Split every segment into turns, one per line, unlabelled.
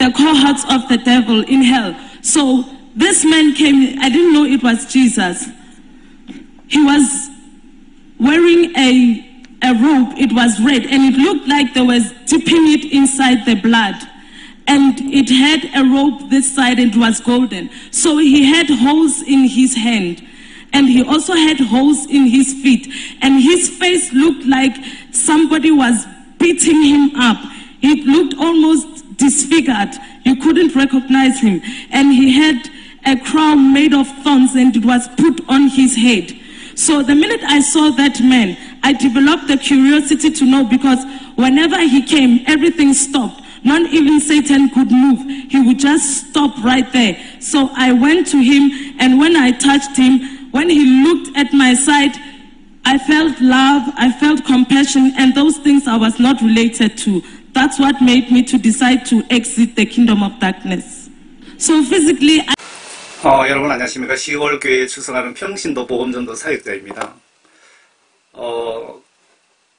the cohorts of the devil in hell. So this man came, I didn't know it was Jesus. He was wearing a robe, it was red, and it looked like they was dipping it inside the blood. And it had a rope this side and it was golden. So he had holes in his hand. And he also had holes in his feet. And his face looked like somebody was beating him up. It looked almost disfigured. You couldn't recognize him. And he had a crown made of thorns and it was put on his head. So the minute I saw that man, I developed the curiosity to know, because whenever he came, everything stopped. Not even Satan could move. He would just stop right there. So I went to him, and when I touched him, when he looked at my side, I felt love, I felt compassion, and those things I was not related to. That's what made me to decide to exit the kingdom of darkness. So physically,
여러분 안녕하십니까. 10월 교회에 출석하는 평신도 복음전도 사역자입니다.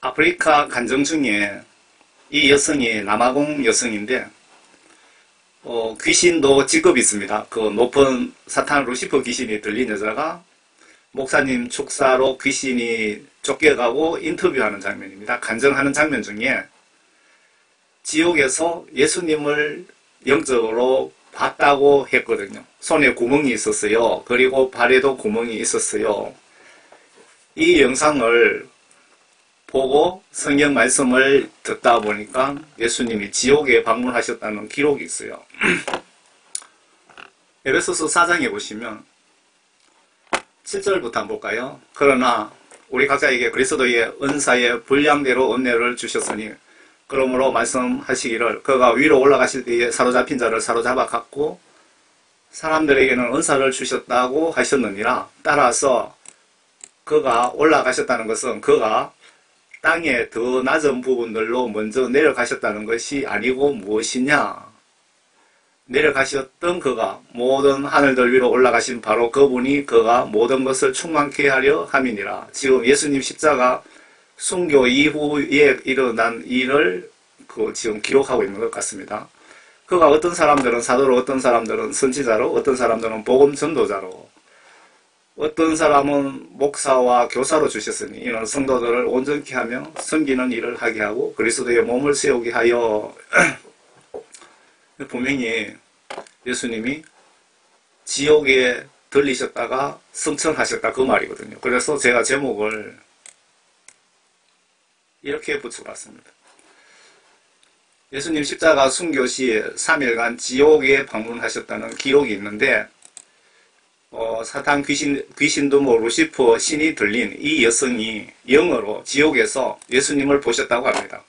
아프리카 간정 중에 이 여성이 남아공 여성인데 귀신도 직업이 있습니다. 그 높은 사탄 루시퍼 귀신이 들린 여자가 목사님 축사로 귀신이 쫓겨가고 인터뷰하는 장면입니다. 간증하는 장면 중에 지옥에서 예수님을 영적으로 봤다고 했거든요. 손에 구멍이 있었어요. 그리고 발에도 구멍이 있었어요. 이 영상을 보고 성경 말씀을 듣다 보니까 예수님이 지옥에 방문하셨다는 기록이 있어요. 에베소서 4장에 보시면 7절부터 한번 볼까요? 그러나 우리 각자에게 그리스도의 은사의 분량대로 은혜를 주셨으니 그러므로 말씀하시기를 그가 위로 올라가실 때에 사로잡힌 자를 사로잡아 갔고 사람들에게는 은사를 주셨다고 하셨느니라. 따라서 그가 올라가셨다는 것은 그가 땅의 더 낮은 부분들로 먼저 내려가셨다는 것이 아니고 무엇이냐? 내려가셨던 그가 모든 하늘들 위로 올라가신 바로 그분이 그가 모든 것을 충만케 하려 함이니라. 지금 예수님 십자가 순교 이후에 일어난 일을 지금 기록하고 있는 것 같습니다. 그가 어떤 사람들은 사도로, 어떤 사람들은 선지자로, 어떤 사람들은 복음 전도자로, 어떤 사람은 목사와 교사로 주셨으니 이는 성도들을 온전케 하며 섬기는 일을 하게 하고 그리스도의 몸을 세우게 하여. 분명히 예수님이 지옥에 들리셨다가 승천하셨다 그 말이거든요. 그래서 제가 제목을 이렇게 붙여봤습니다. 예수님 십자가 순교 시에 3일간 지옥에 방문하셨다는 기록이 있는데 사탄 귀신도 루시퍼 신이 들린 이 여성이 영어로 지옥에서 예수님을 보셨다고 합니다.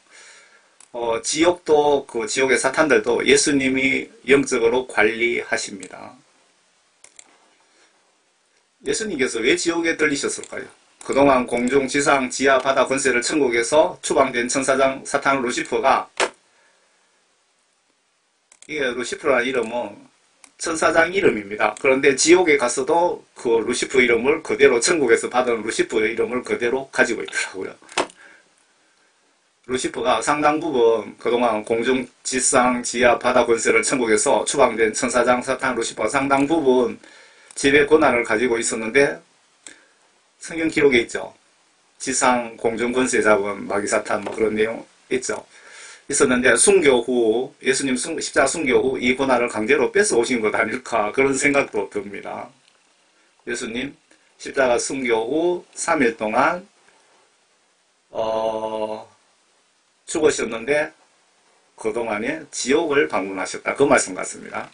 지옥도 그 지옥의 사탄들도 예수님이 영적으로 관리하십니다. 예수님께서 왜 지옥에 들리셨을까요? 그동안 공중, 지상, 지하, 바다 권세를 천국에서 추방된 천사장 사탄 루시퍼가, 이게 루시퍼라는 이름은 천사장 이름입니다. 그런데 지옥에 가서도 그 루시퍼 이름을 그대로, 천국에서 받은 루시퍼의 이름을 그대로 가지고 있더라고요. 루시퍼가 상당 부분 그동안 공중, 지상, 지하, 바다 권세를 천국에서 추방된 천사장 사탄 루시퍼가 상당 부분 지배 권한을 가지고 있었는데 성경 기록에 있죠. 지상 공중 권세 잡은 마귀 사탄 그런 내용 있죠. 있었는데 순교 후, 예수님 십자가 순교 후 이 권한을 강제로 뺏어오신 것 아닐까 그런 생각도 듭니다. 예수님 십자가 순교 후 3일 동안 죽으셨는데 그동안에 지옥을 방문하셨다 그 말씀 같습니다.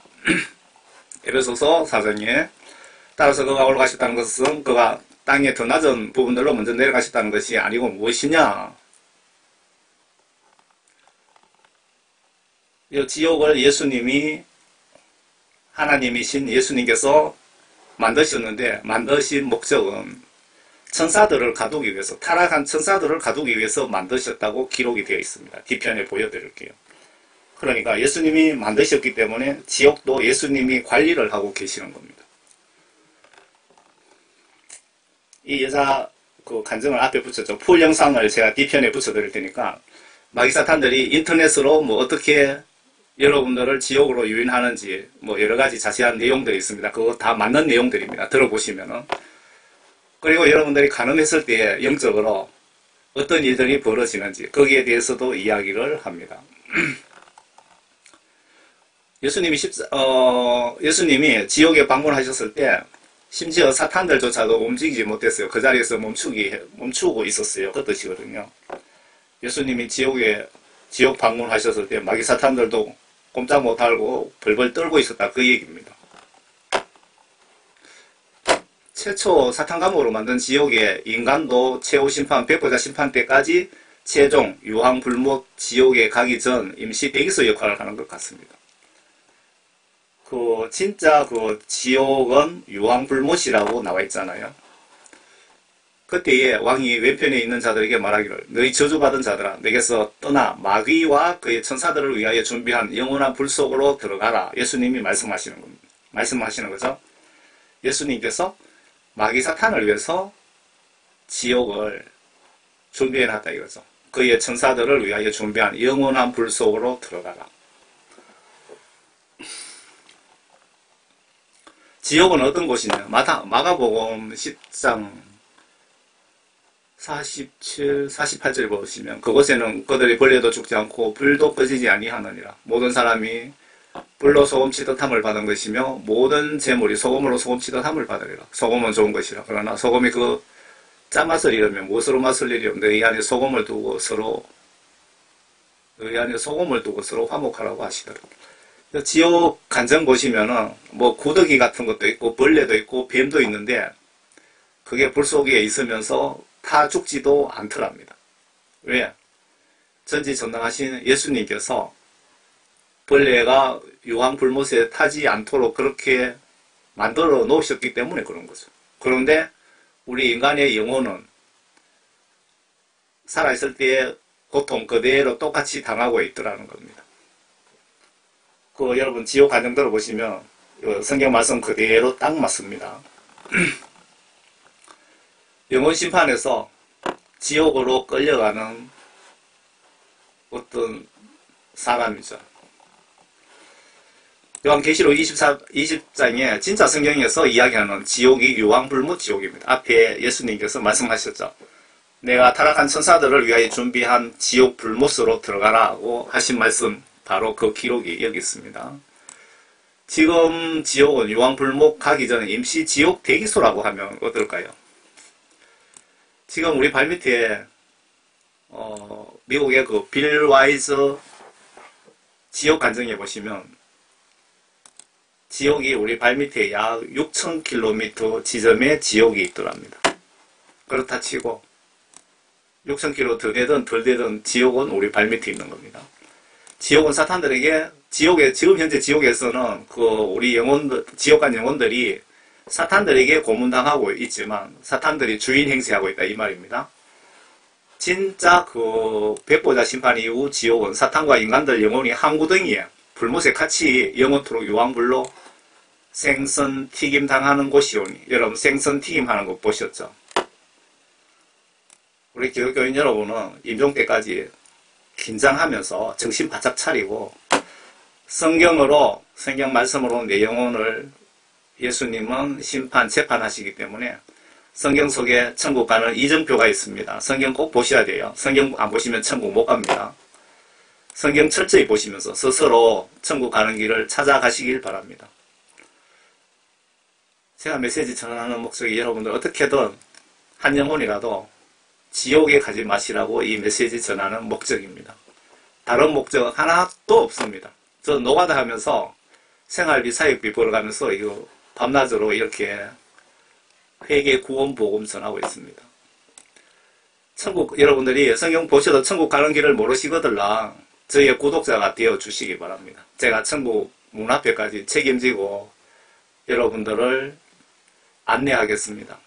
에베소서 4장에 따라서 그가 올라가셨다는 것은 그가 땅의 더 낮은 부분들로 먼저 내려가셨다는 것이 아니고 무엇이냐? 이 지옥을 예수님이, 하나님이신 예수님께서 만드셨는데 만드신 목적은 천사들을 가두기 위해서, 타락한 천사들을 가두기 위해서 만드셨다고 기록이 되어 있습니다. 뒤편에 보여드릴게요. 그러니까 예수님이 만드셨기 때문에 지옥도 예수님이 관리를 하고 계시는 겁니다. 이 여자 그 간증을 앞에 붙였죠. 풀 영상을 제가 뒤편에 붙여드릴 테니까 마귀 사탄들이 인터넷으로 뭐 어떻게 여러분들을 지옥으로 유인하는지 뭐 여러 가지 자세한 내용들이 있습니다. 그거 다 맞는 내용들입니다. 들어보시면은. 그리고 여러분들이 간음했을 때 영적으로 어떤 일들이 벌어지는지 거기에 대해서도 이야기를 합니다. 예수님이 지옥에 방문하셨을 때 심지어 사탄들조차도 움직이지 못했어요. 그 자리에서 멈추고 있었어요. 그 뜻이거든요. 예수님이 지옥 방문하셨을 때 마귀 사탄들도 꼼짝 못하고 벌벌 떨고 있었다. 그 얘기입니다. 최초 사탄 감옥으로 만든 지옥에 인간도 최후 심판, 백보자 심판 때까지 최종 유황불목 지옥에 가기 전 임시 대기소 역할을 하는 것 같습니다. 진짜 지옥은 유황불못이라고 나와 있잖아요. 그때에 왕이 왼편에 있는 자들에게 말하기를 너희 저주받은 자들아 내게서 떠나 마귀와 그의 천사들을 위하여 준비한 영원한 불 속으로 들어가라. 예수님이 말씀하시는 겁니다. 말씀하시는 거죠. 예수님께서 마귀 사탄을 위해서 지옥을 준비해놨다 이거죠. 그의 천사들을 위하여 준비한 영원한 불 속으로 들어가라. 지옥은 어떤 곳이냐? 마가복음 10장 47, 48절 보시면 그곳에는 그들이 벌레도 죽지 않고 불도 꺼지지 아니하느니라. 모든 사람이 불로 소금 치듯함을 받은 것이며 모든 재물이 소금으로 소금 치듯함을 받으리라. 소금은 좋은 것이라. 그러나 소금이 그 짠맛을 잃으면 무엇으로 맛을 잃으면 너희 안에 소금을 두고 서로 화목하라고 하시더라. 지옥 간정 보시면은 뭐 구더기 같은 것도 있고 벌레도 있고 뱀도 있는데 그게 불 속에 있으면서 타 죽지도 않더랍니다. 왜? 전지전능하신 예수님께서 벌레가 유황불못에 타지 않도록 그렇게 만들어 놓으셨기 때문에 그런 거죠. 그런데 우리 인간의 영혼은 살아있을 때 고통 그대로 똑같이 당하고 있더라는 겁니다. 여러분 지옥 간정 들어보시면 성경 말씀 그대로 딱 맞습니다. 영혼 심판에서 지옥으로 끌려가는 어떤 사람이죠. 요한계시록 20장에 진짜 성경에서 이야기하는 지옥이 유황불못 지옥입니다. 앞에 예수님께서 말씀하셨죠. 내가 타락한 천사들을 위하여 준비한 지옥 불못으로 들어가라고 하신 말씀 바로 그 기록이 여기 있습니다. 지금 지옥은 유황불목 가기 전에 임시 지옥 대기소라고 하면 어떨까요? 지금 우리 발밑에 미국의 빌 와이즈 지옥 간정에 보시면 지옥이 우리 발밑에 약 6,000km 지점에 지옥이 있더랍니다. 그렇다 치고 6,000km 더 되든 덜 되든 지옥은 우리 발밑에 있는 겁니다. 지옥은 사탄들에게 지금 현재 지옥에서는 우리 지옥간 영혼들이 사탄들에게 고문당하고 있지만 사탄들이 주인 행세하고 있다 이 말입니다. 진짜 백보자 심판 이후 지옥은 사탄과 인간들 영혼이 한 구덩이에 불못에 같이 영원토록 유황불로 생선 튀김 당하는 곳이오니 여러분 생선 튀김 하는 거 보셨죠? 우리 기독교인 여러분은 임종 때까지 긴장하면서 정신 바짝 차리고 성경 말씀으로 내 영혼을 예수님은 재판하시기 때문에 성경 속에 천국 가는 이정표가 있습니다. 성경 꼭 보셔야 돼요. 성경 안 보시면 천국 못 갑니다. 성경 철저히 보시면서 스스로 천국 가는 길을 찾아가시길 바랍니다. 제가 메시지 전하는 목적이 여러분들 어떻게든 한 영혼이라도 지옥에 가지 마시라고 이 메시지 전하는 목적입니다. 다른 목적은 하나도 없습니다. 저 노가다 하면서 생활비, 사역비 벌어가면서 밤낮으로 이렇게 회개, 구원, 복음 전하고 있습니다. 여러분들이 성경 보셔도 천국 가는 길을 모르시거들라 저희의 구독자가 되어 주시기 바랍니다. 제가 천국 문 앞에까지 책임지고 여러분들을 안내하겠습니다.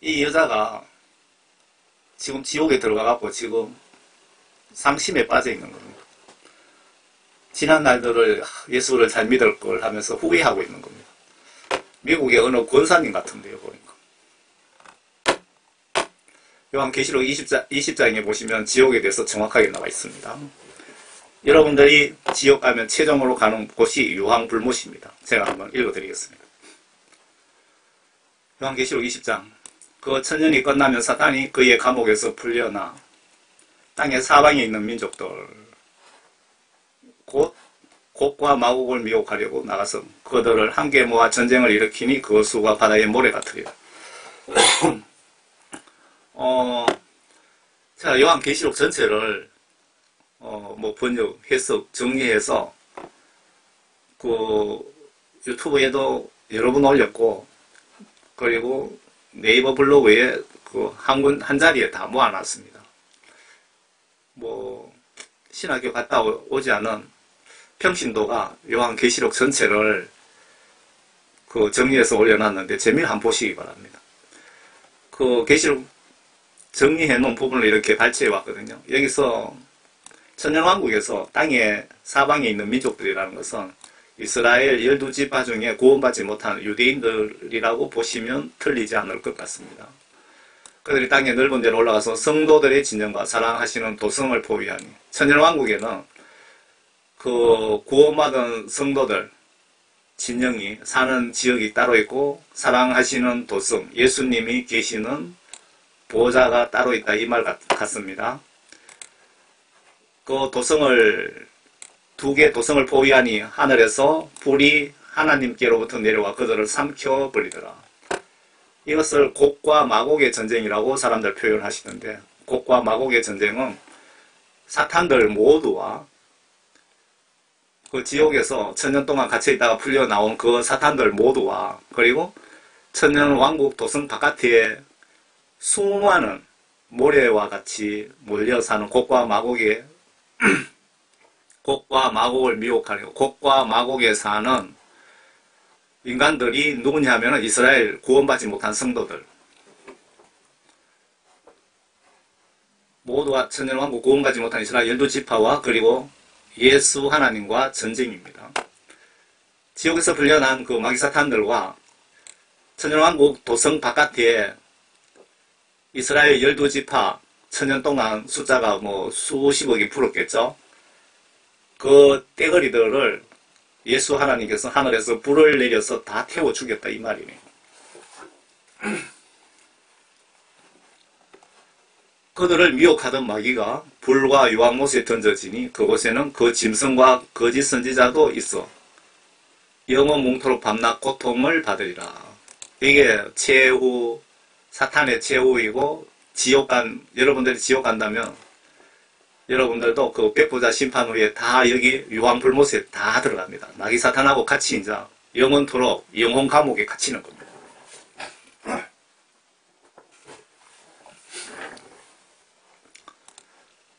이 여자가 지금 지옥에 들어가갖고 지금 상심에 빠져 있는 겁니다. 지난 날들을 예수를 잘 믿을 걸 하면서 후회하고 있는 겁니다. 미국의 어느 권사님 같은데요, 보니까. 요한계시록 20장에 보시면 지옥에 대해서 정확하게 나와 있습니다. 여러분들이 지옥 가면 최종으로 가는 곳이 유황불못입니다. 제가 한번 읽어드리겠습니다. 요한계시록 20장. 그 천년이 끝나면 사탄이 그의 감옥에서 풀려나 땅의 사방에 있는 민족들 곧 곡과 마곡을 미혹하려고 나가서 그들을 함께 모아 전쟁을 일으키니 그 수가 바다의 모래 같으리라. 자, 요한계시록 전체를 뭐 번역, 해석, 정리해서 그 유튜브에도 여러 번 올렸고, 그리고 네이버 블로그에 그 한 자리에 다 모아놨습니다. 뭐 신학교 갔다 오지 않은 평신도가 요한계시록 전체를 그 정리해서 올려놨는데 재미를 한번 보시기 바랍니다. 그 계시록 정리해 놓은 부분을 이렇게 발췌해 왔거든요. 여기서 천년왕국에서 땅의 사방에 있는 민족들이라는 것은 이스라엘 12지파 중에 구원받지 못한 유대인들이라고 보시면 틀리지 않을 것 같습니다. 그들이 땅의 넓은 데로 올라가서 성도들의 진정과 사랑하시는 도성을 포위하니, 천년왕국에는 그 구원받은 성도들 진영이 사는 지역이 따로 있고, 사랑하시는 도성, 예수님이 계시는 보좌가 따로 있다, 이 말 같습니다. 그 도성을, 두 개 도성을 포위하니 하늘에서 불이 하나님께로부터 내려와 그들을 삼켜버리더라. 이것을 곡과 마곡의 전쟁이라고 사람들 표현하시는데, 곡과 마곡의 전쟁은 사탄들 모두와 그 지옥에서 천년 동안 갇혀있다가 풀려 나온 그 사탄들 모두와, 그리고 천년왕국 도성 바깥에 수많은 모래와 같이 몰려 사는 곡과 마곡의 곡과 마곡을 미혹하려고, 곡과 마곡에 사는 인간들이 누구냐 하면 이스라엘 구원받지 못한 성도들, 모두가 천년왕국 구원받지 못한 이스라엘 12지파와 그리고 예수 하나님과 전쟁입니다. 지옥에서 풀려난 그 마귀사탄들과 천년왕국 도성 바깥에 이스라엘 12지파 천년 동안 숫자가 뭐 수십억이 풀었겠죠. 그 떼거리들을 예수 하나님께서 하늘에서 불을 내려서 다 태워 죽였다, 이 말이네요. 그들을 미혹하던 마귀가 불과 유황못에 던져지니 그곳에는 그 짐승과 거짓 선지자도 있어 영원 뭉토록 밤낮 고통을 받으리라. 이게 최후, 사탄의 최후이고, 여러분들이 지옥 간다면 여러분들도 그 백보자 심판 후에 다 여기 유황불못에 다 들어갑니다. 마귀 사탄하고 같이 이제 영원토록 영혼 감옥에 갇히는 겁니다.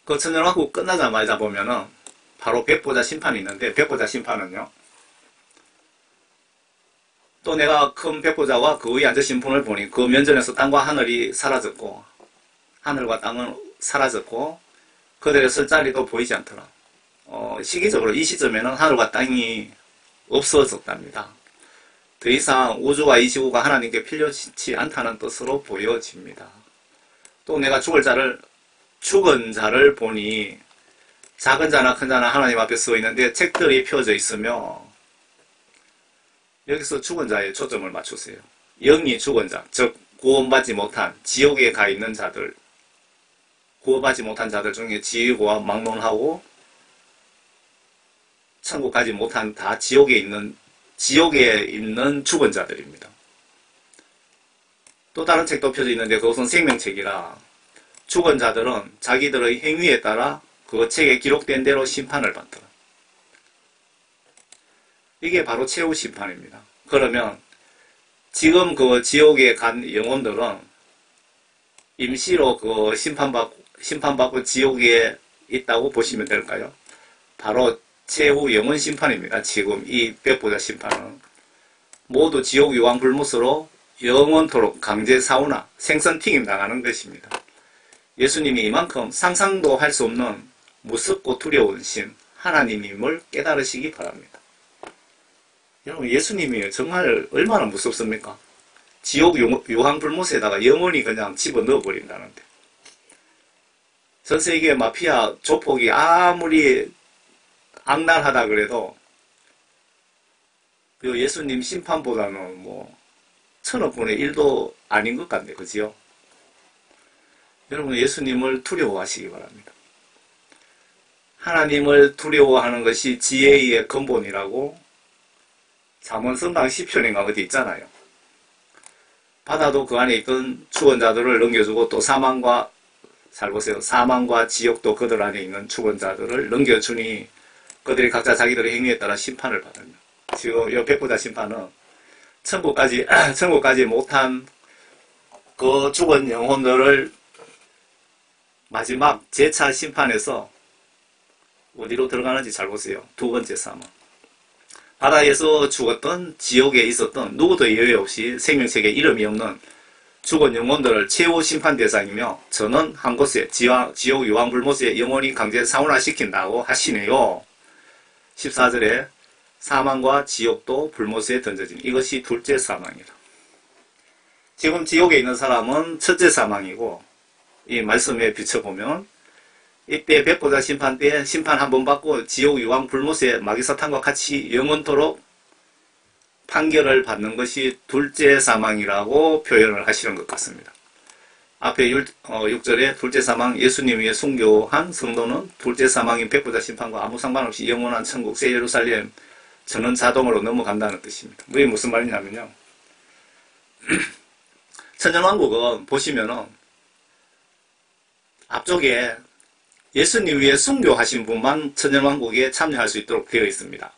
그 천년왕국 끝나자마자 보면은 바로 백보자 심판이 있는데, 백보자 심판은요, 또 내가 큰 백보자와 그 위에 앉으신 분을 보니 그 면전에서 땅과 하늘이 사라졌고, 하늘과 땅은 사라졌고, 그들의 설 자리도 보이지 않더라. 시기적으로 이 시점에는 하늘과 땅이 없어졌답니다. 더 이상 우주와 이 지구가 하나님께 필요치 않다는 뜻으로 보여집니다. 또 내가 죽은 자를 보니 작은 자나 큰 자나 하나님 앞에 서 있는데 책들이 펴져 있으며, 여기서 죽은 자에 초점을 맞추세요. 영이 죽은 자, 즉 구원받지 못한 지옥에 가 있는 자들, 구원받지 못한 자들 중에 지옥과 막론하고 천국 가지 못한 다 지옥에 있는 죽은 자들입니다. 또 다른 책도 펴져 있는데 그것은 생명책이라 죽은 자들은 자기들의 행위에 따라 그 책에 기록된 대로 심판을 받더라. 이게 바로 최후 심판입니다. 그러면 지금 그 지옥에 간 영혼들은 임시로 그 심판받고 지옥에 있다고 보시면 될까요? 바로 최후 영원 심판입니다. 지금 이 백보자 심판은 모두 지옥 유황불못으로 영원토록 강제 사우나, 생선 튀김 당하는 것입니다. 예수님이 이만큼 상상도 할 수 없는 무섭고 두려운 신 하나님임을 깨달으시기 바랍니다. 여러분, 예수님이 정말 얼마나 무섭습니까? 지옥 유황불못에다가 영원히 그냥 집어넣어 버린다는데, 전 세계 마피아 조폭이 아무리 악랄하다 그래도 그 예수님 심판보다는 뭐 1000억분의 1도 아닌 것 같네. 그지요? 여러분 예수님을 두려워하시기 바랍니다. 하나님을 두려워하는 것이 지혜의 근본이라고 잠언성강 10편인가 어디 있잖아요. 바다도 그 안에 있던 죽은자들을 넘겨주고 또 사망과, 잘 보세요, 사망과 지옥도 그들 안에 있는 죽은자들을 넘겨주니 그들이 각자 자기들의 행위에 따라 심판을 받으며, 지금 이 백보자 심판은 천국까지 못한 그 죽은 영혼들을 마지막 제차 심판에서 어디로 들어가는지 잘 보세요. 두 번째 사망. 바다에서 죽었던, 지옥에 있었던 누구도 예외 없이 생명책에 이름이 없는 죽은 영혼들을 최후 심판 대상이며, 저는 한 곳에 지옥 유황불못에 영원히 강제 사원화시킨다고 하시네요. 14절에 사망과 지옥도 불못에 던져진, 이것이 둘째 사망이라. 지금 지옥에 있는 사람은 첫째 사망이고, 이 말씀에 비춰보면 이때 백보자 심판 때 심판 한 번 받고 지옥 유황 불못에 마귀사탄과 같이 영원토록 판결을 받는 것이 둘째 사망이라고 표현을 하시는 것 같습니다. 앞에 6절에 둘째 사망, 예수님 위에 순교한 성도는 둘째 사망인 백보자 심판과 아무 상관없이 영원한 천국 새 예루살렘 전원 자동으로 넘어간다는 뜻입니다. 이게 무슨 말이냐면요, 천년왕국은 보시면은 앞쪽에 예수님 위에 순교하신 분만 천년왕국에 참여할 수 있도록 되어 있습니다.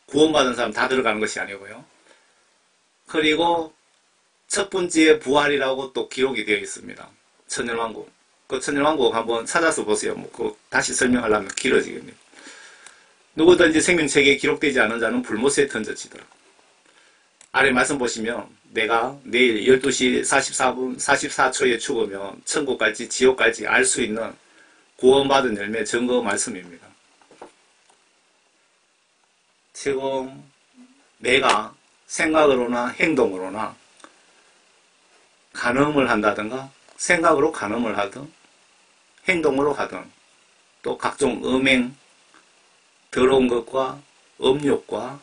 구원받은 사람 다 들어가는 것이 아니고요. 그리고 첫 번째 부활이라고 또 기록이 되어 있습니다. 천년왕국. 그 천년왕국 한번 찾아서 보세요. 뭐 다시 설명하려면 길어지겠네요. 누구든지 생명책에 기록되지 않은 자는 불못에 던져지더라. 아래 말씀 보시면 내가 내일 12시 44분 44초에 죽으면 천국 갈지 지옥 갈지 알 수 있는 구원받은 열매 증거 말씀입니다. 지금 내가 생각으로나 행동으로나 간음을 한다든가, 생각으로 간음을 하든 행동으로 하든, 또 각종 음행, 더러운 것과 음욕과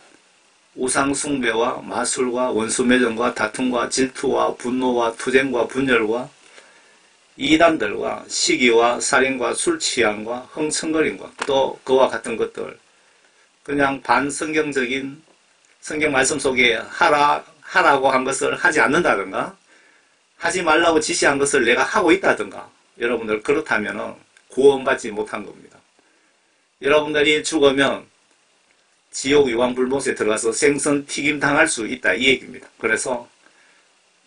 우상숭배와 마술과 원수매정과 다툼과 질투와 분노와 투쟁과 분열과 이단들과 시기와 살인과 술취함과 흥청거림과 또 그와 같은 것들, 그냥 반성경적인 성경 말씀 속에 하라고 한 것을 하지 않는다든가, 하지 말라고 지시한 것을 내가 하고 있다든가, 여러분들 그렇다면 구원받지 못한 겁니다. 여러분들이 죽으면 지옥 유황불못에 들어가서 생선 튀김 당할 수 있다, 이 얘기입니다. 그래서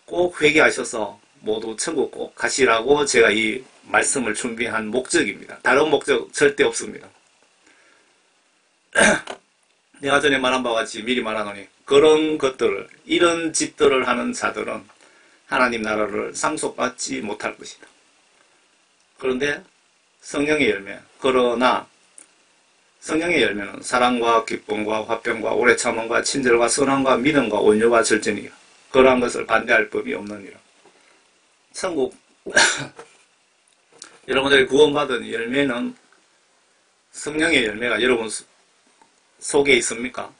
꼭 회개하셔서 모두 천국 꼭 가시라고 제가 이 말씀을 준비한 목적입니다. 다른 목적 절대 없습니다. 내가 전에 말한 바와 같이 미리 말하노니 그런 것들을, 이런 짓들을 하는 자들은 하나님 나라를 상속받지 못할 것이다. 그런데 성령의 열매, 그러나 성령의 열매는 사랑과 기쁨과 화평과 오래 참음과 친절과 선함과 믿음과 온유와 절제니라. 그러한 것을 반대할 법이 없느니라. 천국 여러분들이 구원받은 열매는, 성령의 열매가 여러분 속에 있습니까?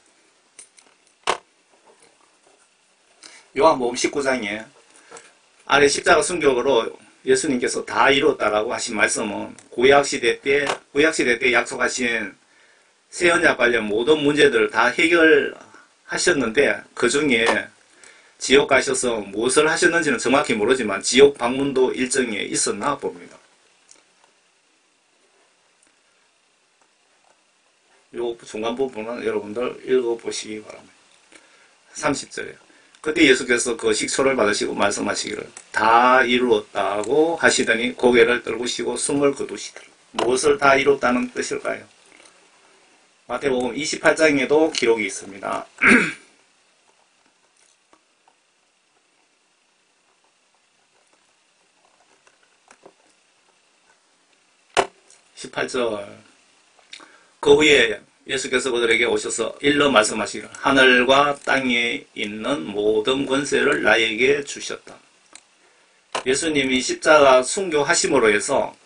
요한복음 19장에 아래 십자가 순교로 예수님께서 다 이뤘다라고 하신 말씀은 구약시대 때 약속하신 새 언약 관련 모든 문제들을 다 해결하셨는데, 그 중에 지옥 가셔서 무엇을 하셨는지는 정확히 모르지만 지옥 방문도 일정에 있었나 봅니다. 요 중간 부분은 여러분들 읽어보시기 바랍니다. 30절에 그때 예수께서 그 식초를 받으시고 말씀하시기를 다 이루었다고 하시더니 고개를 떨구시고 숨을 거두시더라. 무엇을 다 이뤘다는 뜻일까요? 마태복음 28장에도 기록이 있습니다. 18절. 그 후에 예수께서 그들에게 오셔서 일러 말씀하시기를 하늘과 땅에 있는 모든 권세를 나에게 주셨다. 예수님이 십자가 순교하심으로 해서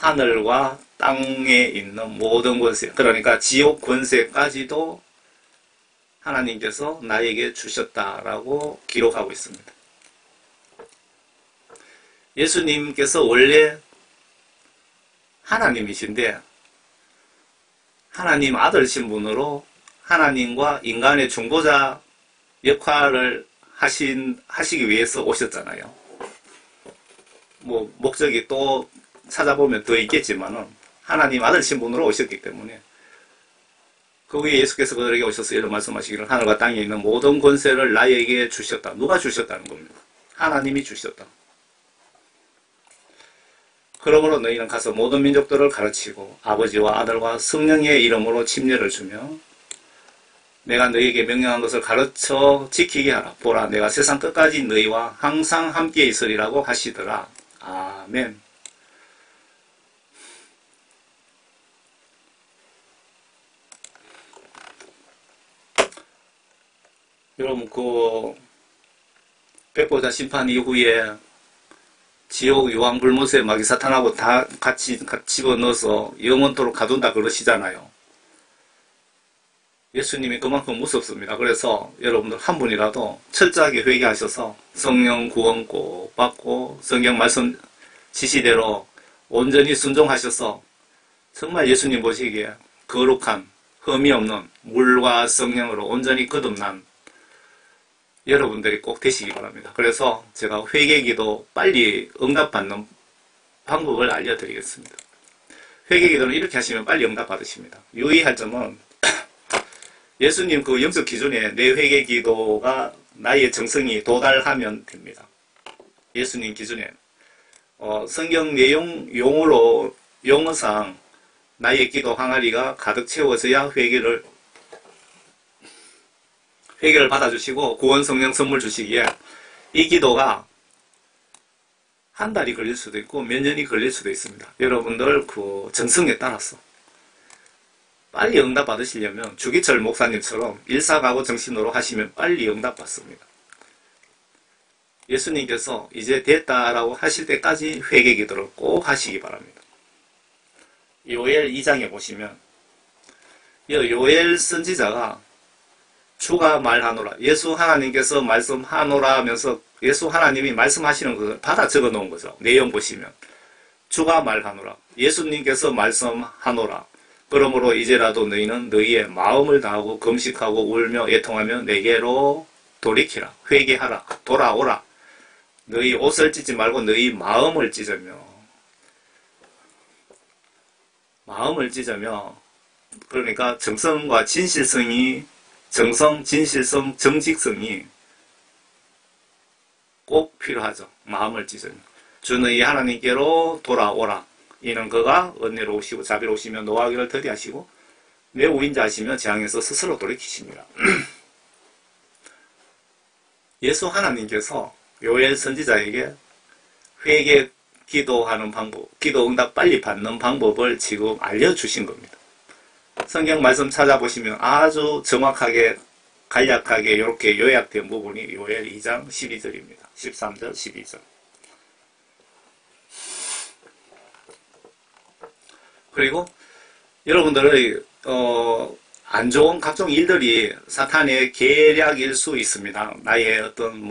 하늘과 땅에 있는 모든 권세, 그러니까 지옥 권세까지도 하나님께서 나에게 주셨다라고 기록하고 있습니다. 예수님께서 원래 하나님이신데 하나님 아들 신분으로 하나님과 인간의 중보자 역할을 하시기 위해서 오셨잖아요. 뭐 목적이 또 찾아보면 더 있겠지만은 하나님 아들 신분으로 오셨기 때문에 그 위에 예수께서 그들에게 오셔서 이런 말씀하시기를 하늘과 땅에 있는 모든 권세를 나에게 주셨다. 누가 주셨다는 겁니다. 하나님이 주셨다. 그러므로 너희는 가서 모든 민족들을 가르치고 아버지와 아들과 성령의 이름으로 침례를 주며 내가 너희에게 명령한 것을 가르쳐 지키게 하라. 보라, 내가 세상 끝까지 너희와 항상 함께 있으리라고 하시더라. 아멘. 여러분, 백보자 심판 이후에 지옥 유황불못에 마귀 사탄하고 다 같이 집어넣어서 영원토록 가둔다 그러시잖아요. 예수님이 그만큼 무섭습니다. 그래서 여러분들 한 분이라도 철저하게 회개하셔서 성령 구원 꼭 받고 성경 말씀 지시대로 온전히 순종하셔서 정말 예수님 보시기에 거룩한 흠이 없는 물과 성령으로 온전히 거듭난 여러분들이 꼭 되시기 바랍니다. 그래서 제가 회개기도 빨리 응답받는 방법을 알려드리겠습니다. 회개기도는 이렇게 하시면 빨리 응답받으십니다. 유의할 점은 예수님 그 영적 기준에 내 회개기도가 나의 정성이 도달하면 됩니다. 예수님 기준에 성경 내용 용어상 나의 기도 항아리가 가득 채워져야 회개를 받아주시고 구원 성령 선물 주시기에 이 기도가 한 달이 걸릴 수도 있고 몇 년이 걸릴 수도 있습니다. 여러분들 그 정성에 따라서 빨리 응답 받으시려면 주기철 목사님처럼 일사각오 정신으로 하시면 빨리 응답 받습니다. 예수님께서 이제 됐다라고 하실 때까지 회개 기도를 꼭 하시기 바랍니다. 요엘 2장에 보시면 요엘 선지자가 주가 말하노라, 예수 하나님께서 말씀하노라 하면서 예수 하나님이 말씀하시는 것을 받아 적어 놓은 거죠. 내용 보시면 주가 말하노라, 예수님께서 말씀하노라. 그러므로 이제라도 너희는 너희의 마음을 다하고 금식하고 울며 애통하며 내게로 돌이키라. 회개하라. 돌아오라. 너희 옷을 찢지 말고 너희 마음을 찢으며 그러니까 정성과 진실성이 정성, 진실성, 정직성이 꼭 필요하죠. 마음을 찢으며 주 너희 하나님께로 돌아오라. 이는 그가 은혜로우시고 자비로우시며 노하기를 더디하시고 매우 인자하시며 재앙에서 스스로 돌이키십니다. 예수 하나님께서 요엘 선지자에게 회개 기도하는 방법, 기도 응답 빨리 받는 방법을 지금 알려주신 겁니다. 성경 말씀 찾아보시면 아주 정확하게 간략하게 이렇게 요약된 부분이 요엘 2장 12절입니다. 13절, 12절. 그리고 여러분들의 안 좋은 각종 일들이 사탄의 계략일 수 있습니다. 나의 어떤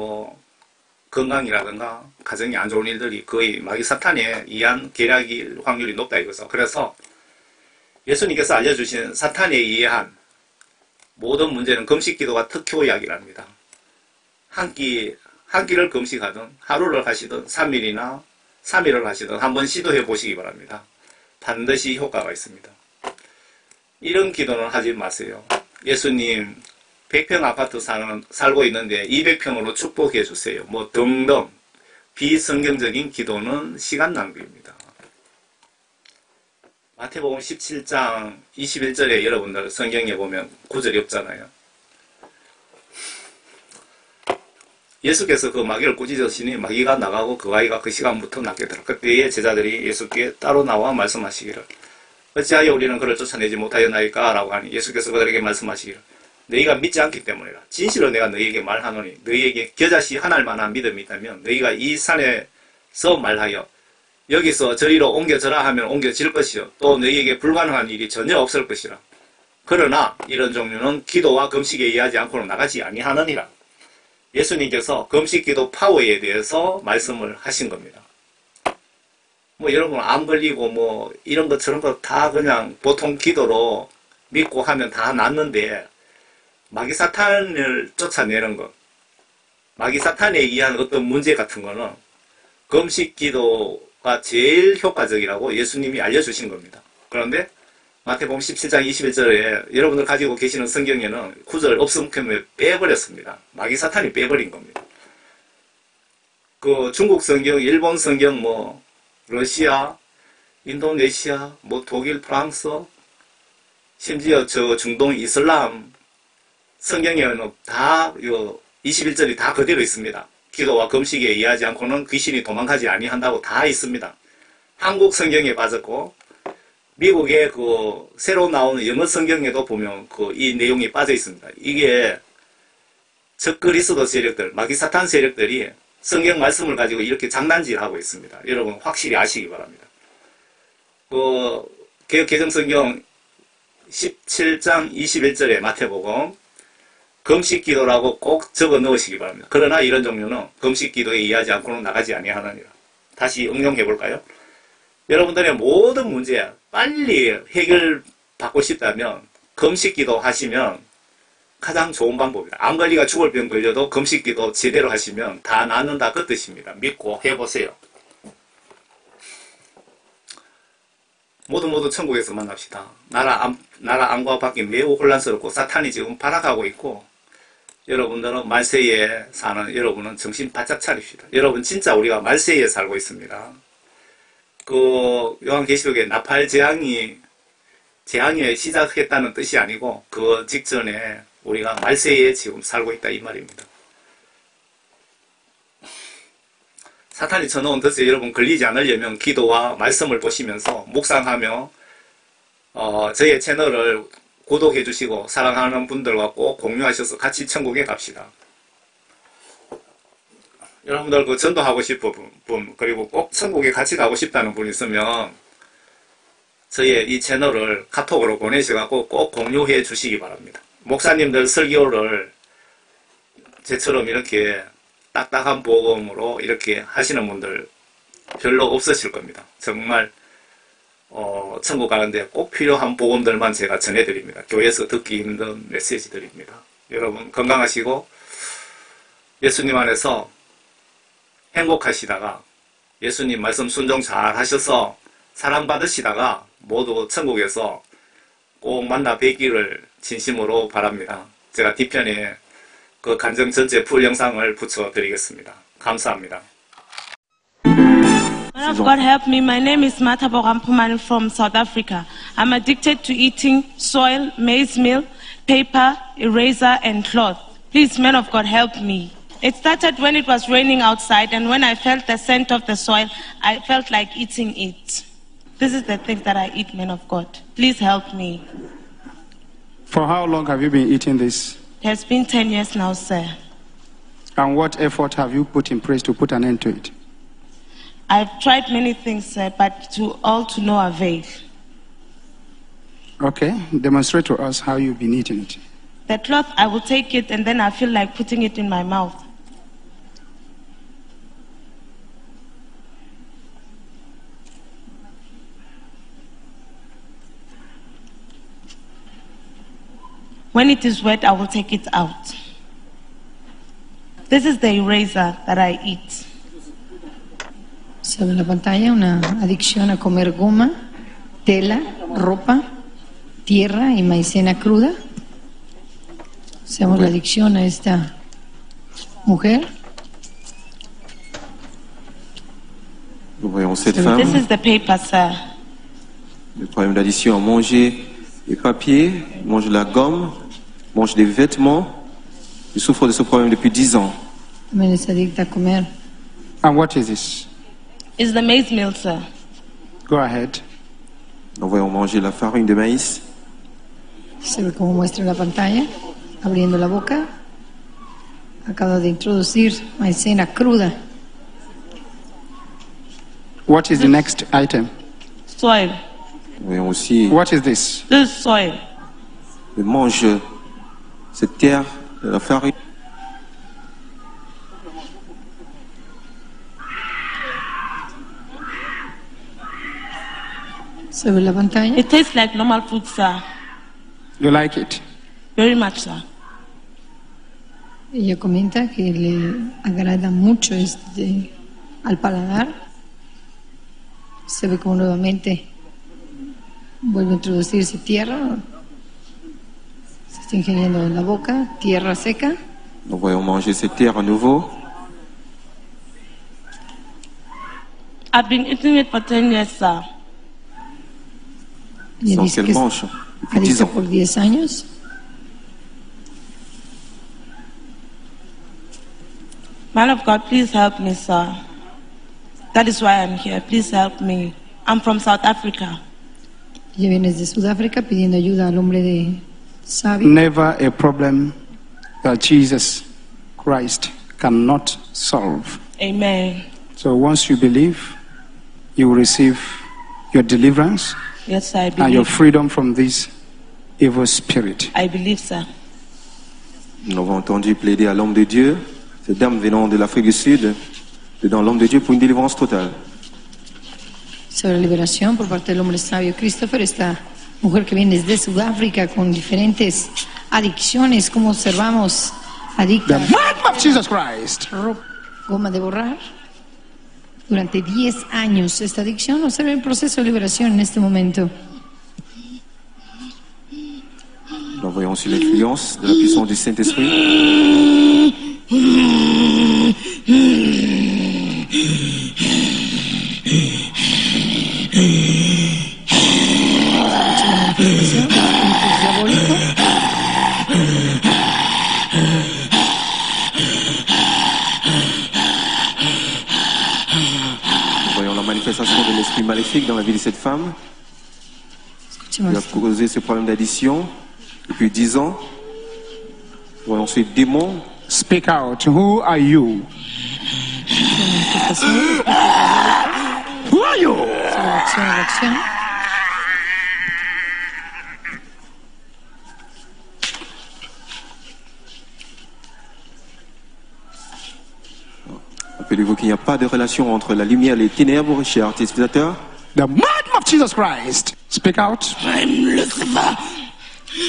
건강이라든가 가정이 안 좋은 일들이 거의 마귀 사탄에 의한 계략일 확률이 높다 이거죠. 그래서 예수님께서 알려주신 사탄에 의한 모든 문제는 금식기도가 특효약이랍니다. 한 끼를 금식하든 하루를 하시든 3일이나 3일을 하시든 한번 시도해 보시기 바랍니다. 반드시 효과가 있습니다. 이런 기도는 하지 마세요. 예수님 100평 아파트 살고 있는데 200평으로 축복해 주세요. 등등 비성경적인 기도는 시간 낭비입니다. 마태복음 17장 21절에 여러분들 성경에 보면 구절이 없잖아요. 예수께서 그 마귀를 꾸짖으시니 마귀가 나가고 그 아이가 그 시간부터 낫겠더라. 그때에 제자들이 예수께 따로 나와 말씀하시기를 어찌하여 우리는 그를 쫓아내지 못하였나이까? 라고 하니 예수께서 그들에게 말씀하시기를 너희가 믿지 않기 때문이라. 진실로 내가 너희에게 말하노니 너희에게 겨자씨 하나일 만한 믿음이 있다면 너희가 이 산에서 말하여 여기서 저리로 옮겨져라 하면 옮겨질 것이요. 또 너희에게 불가능한 일이 전혀 없을 것이라. 그러나 이런 종류는 기도와 금식에 의하지 않고는 나가지 아니하느니라. 예수님께서 금식 기도 파워에 대해서 말씀을 하신 겁니다. 뭐 여러분 암 걸리고 뭐 이런 것 저런 거 다 그냥 보통 기도로 믿고 하면 다 낫는데 마귀 사탄을 쫓아내는 것, 마귀 사탄에 의한 어떤 문제 같은 거는 금식 기도가 제일 효과적이라고 예수님이 알려주신 겁니다. 그런데 마태복음 17장 21절에 여러분들 가지고 계시는 성경에는 구절 없음 때문에 빼버렸습니다. 마귀 사탄이 빼버린 겁니다. 그 중국 성경, 일본 성경, 뭐 러시아, 인도네시아, 뭐 독일, 프랑스, 심지어 저 중동 이슬람 성경에는 다 21절이 다 그대로 있습니다. 기도와 금식에 의하지 않고는 귀신이 도망가지 아니한다고 다 있습니다. 한국 성경에 빠졌고 미국의 그 새로 나오는 영어 성경에도 보면 이 내용이 빠져 있습니다. 이게 적그리스도 세력들, 마귀 사탄 세력들이 성경 말씀을 가지고 이렇게 장난질하고 있습니다. 여러분 확실히 아시기 바랍니다. 개역 개정 성경 17장 21절에 마태복음 금식 기도라고 꼭 적어 넣으시기 바랍니다. 그러나 이런 종류는 금식 기도에 의하지 않고는 나가지 아니하느니라. 다시 응용해 볼까요? 여러분들의 모든 문제 빨리 해결받고 싶다면 금식 기도 하시면 가장 좋은 방법입니다. 암 걸리가 죽을 병 걸려도 금식 기도 제대로 하시면 다 낫는다 그 뜻입니다. 믿고 해보세요. 모두 천국에서 만납시다. 나라 안과 밖이 매우 혼란스럽고 사탄이 지금 발악하고 있고 여러분들은 말세에 사는 여러분은 정신 바짝 차립시다. 여러분 진짜 우리가 말세에 살고 있습니다. 요한계시록에 나팔 재앙이 시작했다는 뜻이 아니고 그 직전에 우리가 말세에 지금 살고 있다 이 말입니다. 사탄이 쳐놓은 덫에 여러분 걸리지 않으려면 기도와 말씀을 보시면서 묵상하며 저의 채널을 구독해 주시고 사랑하는 분들과 꼭 공유하셔서 같이 천국에 갑시다. 여러분들 전도하고 싶은 분 그리고 꼭 천국에 같이 가고 싶다는 분 있으면 저의 이 채널을 카톡으로 보내셔서 꼭 공유해 주시기 바랍니다. 목사님들 설교를 제처럼 이렇게 딱딱한 복음으로 이렇게 하시는 분들 별로 없으실 겁니다. 정말 천국 가는데 꼭 필요한 복음들만 제가 전해드립니다. 교회에서 듣기 힘든 메시지들입니다. 여러분 건강하시고 예수님 안에서 행복하시다가 예수님 말씀 순종 잘 하셔서 사랑받으시다가 모두 천국에서 꼭 만나 뵙기를 진심으로 바랍니다. 제가 뒤편에 그 간증 전체 풀 영상을 붙여드리겠습니다. 감사합니다.
Man of God help me. My name is Martha Borampumani from South Africa. I'm addicted to eating soil, maize meal, paper, eraser and cloth. Please, man of God, help me. It started when it was raining outside, and when I felt the scent of the soil, I felt like eating it. This is the thing that I eat, man of God. Please help me.
For how long have you been eating this?
It has been 10 years now, sir.
And what effort have you put in place to put an end to it?
I've tried many things, sir, but to no avail.
Okay, demonstrate to us how you've been eating it.
The cloth, I will take it and then I feel like putting it in my mouth. When it is wet, I will take it out. This is the eraser that I eat.
Se ve en la pantalla una adicción a comer goma, tela, ropa, tierra y maicena cruda. Hacemos la adicción a esta mujer.
Nous voyons cette
This
femme,
is the paper, sir.
le problème d'addiction, manger des papiers, mange la gomme, mange des vêtements. Il souffre de ce problème depuis 10 ans.
También es adicta a comer.
And what is this?
It's the maize meal, sir.
Go ahead.
Nous voyons manger la farine de maïs.
Se ve como muestra en la pantalla, abriendo la boca. Acaba de introducir maicena cruda.
What is the next item?
Soil.
Nous voyons aussi,
What is this?
This is soil.
il mange cette terre, de la farine.
¿Se ve la pantalla?
It tastes like normal food, sir.
You like it?
Very much, sir.
Ella comenta que le agrada mucho al paladar. Se ve como nuevamente vuelve a introducirse tierra. Se está ingiriendo en la boca, tierra seca.
Nous voyons manger cette terre à nouveau.
I've been eating it for 10 years, sir.
Ella
Sans
dice
qu'elle
que
mange depuis 10
adicta
ans.
por 10 años.
Man of God, please help me, sir. That is why I'm here. Please help me. I'm from South Africa.
Ella viene desde Sudáfrica pidiendo ayuda al hombre de sabio.
Never a problem that Jesus Christ cannot solve.
Amen.
So once you believe, you will receive your deliverance
Yes, I
and your
believe.
freedom from this evil spirit.
I believe, sir.
Nous avons entendu plaider à l'homme de Dieu, cette dame venant de l'Afrique du Sud, dans l'homme de Dieu pour une délivrance totale.
Sobre la liberación por parte del hombre sabio Christopher, esta mujer que viene desde Sudáfrica con diferentes adicciones, como observamos,
The
adicta
name of Jesus Christ.
a goma de borrar. Durante 10 años esta adicción, observa el proceso de liberación en este momento.
Nous voyons aussi l'influence de la puissance du Saint-Esprit.
La manifestación del espíritu diabólico.
Nous voyons la manifestation de l'esprit maléfique dans la vie de cette femme qui a
Escuchemos
causé ce problème d'addiction depuis 10 ans. Nous voyons ce démon.
Speak out. Who are you?
la manifestación
Who are you?
sobre la acción y la acción.
Rappelez-vous qu'il n'y a pas de relation entre la lumière et les ténèbres, chers téléspectateurs.
The name of Jesus Christ. Speak out.
I'm Lucifer.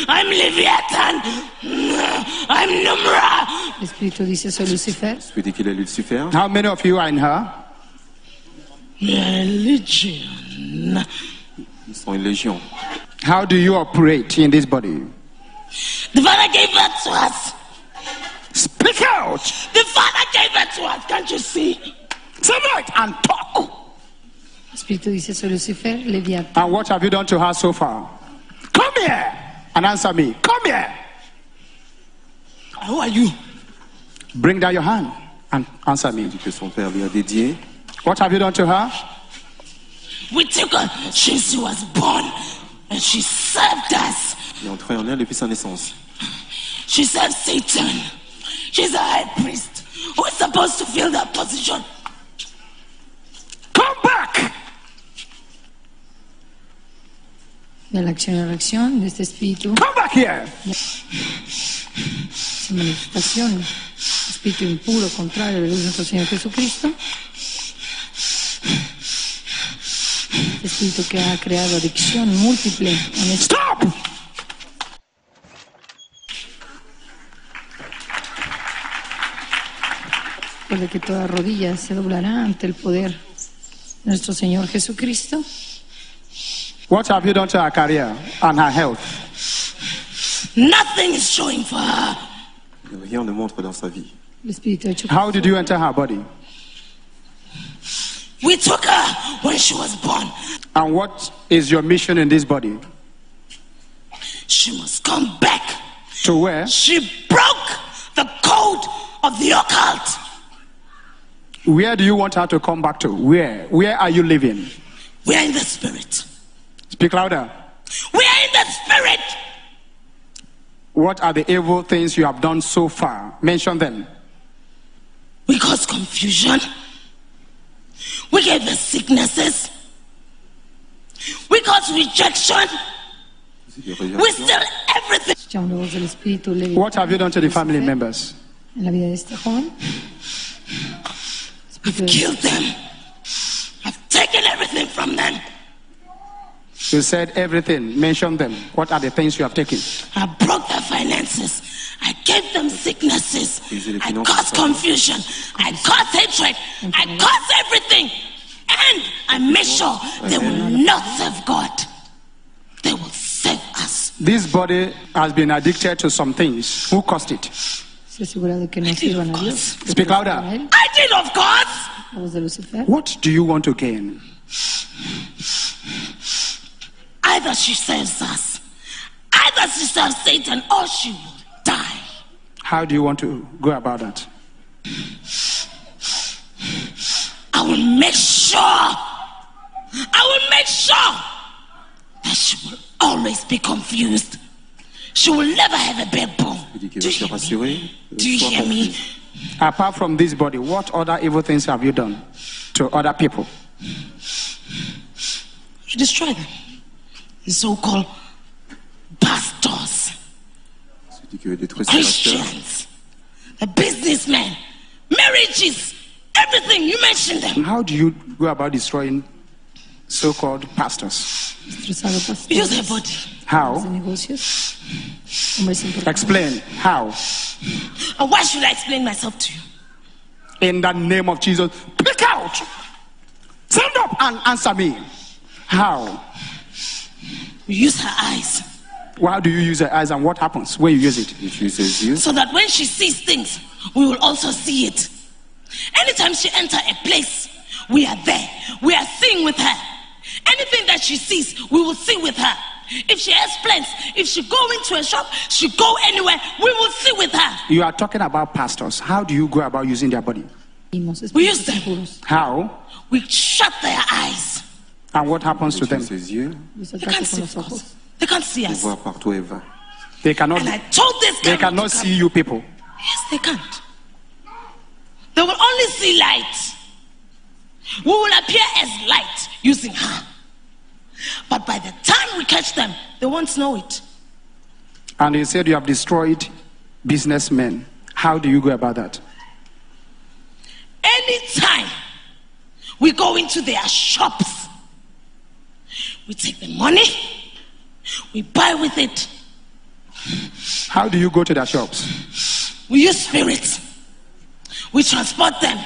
I'm Leviathan. I'm Numra.
El espíritu dice: soy Lucifer.
Je peux dire qu'il est Lucifer.
How many of you are in her?
Religion.
Ils sont une légion.
How do you operate in this body?
The Father gave birth to us.
Speak out.
The Father gave birth to us. Can't you see?
Say it and talk.
El espíritu dice: soy Lucifer, Leviatán.
And what have you done to her so far? Come here and answer me. Come here.
Who are you?
Bring down your hand and answer me.
Que son père lui a dédié.
What have you done to her?
We took her since she was born, and she served us.
Il est entré en elle depuis sa naissance.
She served Satan. She's a high priest who is supposed to fill that position.
Come back.
De la acción y la reacción de este espíritu,
Come back here.
su manifestación, espíritu impuro, contrario de nuestro Señor Jesucristo. Este espíritu que ha creado adicción múltiple en este.
Stop.
De que toda rodilla se doblará ante el poder de nuestro Señor Jesucristo.
What have you done to her career and her health?
Nothing is showing for her.
Rien ne montre dans sa vie.
El Espíritu ha hecho.
How did you enter her body?
We took her when she was born.
And what is your mission in this body?
She must come back.
To where?
She broke the code of the occult.
Where do you want her to come back to? Where? Where are you living?
We are in the spirit.
Speak louder.
We are in the spirit.
What are the evil things you have done so far? Mention them.
We cause confusion. We gave her sicknesses. We caused rejection. We still everything.
Escuchamos la voz del Espíritu. Lee.
What have you done to the family members?
En la vida de este joven. Espíritu de-
Killed them. I've taken everything from them.
You said everything. Mention them. What are the things you have taken?
I broke their finances. I gave them sicknesses. I caused confusion. I caused hatred. I caused everything. And I made sure they will not serve God. They will serve us.
This body has been addicted to some things. Who caused it?
Se asegura de que no sirvan a Dios.
Speak louder.
I did, of course.
La voz de Lucifer.
What do you want to gain?
Either she serves us, either she serves Satan, or she will die.
How do you want to go about that?
I will make sure that she will always be confused. She will never have a backbone.
Il dit qu'il
Do
va se
you hear me?
rassurer.
Do you hear me?
Apart from this body, what other evil things have you done to other people?
You destroy them. The so-called pastors,
Il dit qu'il veut détruire ses pasteurs.
Christians, the businessmen, marriages, everything. You mentioned them.
How do you go about destroying so-called pastors?
Destrozado pastores.
Use their body.
De
How?
negocios. Hombres importantes.
Explain. How?
And why should I explain myself to you?
In the name of Jesus, speak out. Stand up and answer me. How?
We use her eyes
Why do you use your eyes and what happens when you use it?
Il utilise ses yeux.
so that when she sees things, we will also see it. Anytime she enters a place, we are there. We are seeing with her. Anything that she sees, we will see with her. If she has plans, if she go into a shop, she go anywhere, we will see with her.
You are talking about pastors. How do you go about using their body?
We use them.
Impuros.
How?
We shut their eyes.
And what happens to
Il
them?
utilise ses yeux.
Los
They
ataca
can't
con
see
los
us.
ojos.
They can't see
Il
us.
voit partout où elle va.
They cannot.
And I told this
They
girl
cannot
to come.
see you people.
Yes, they can't. They will only see light. We will appear as light using her. But by the time we catch them, they won't know it.
And you said you have destroyed businessmen. How do you go about that?
Anytime we go into their shops, we take the money, we buy with it,
How do you go to their shops?
we use spirits, we transport them,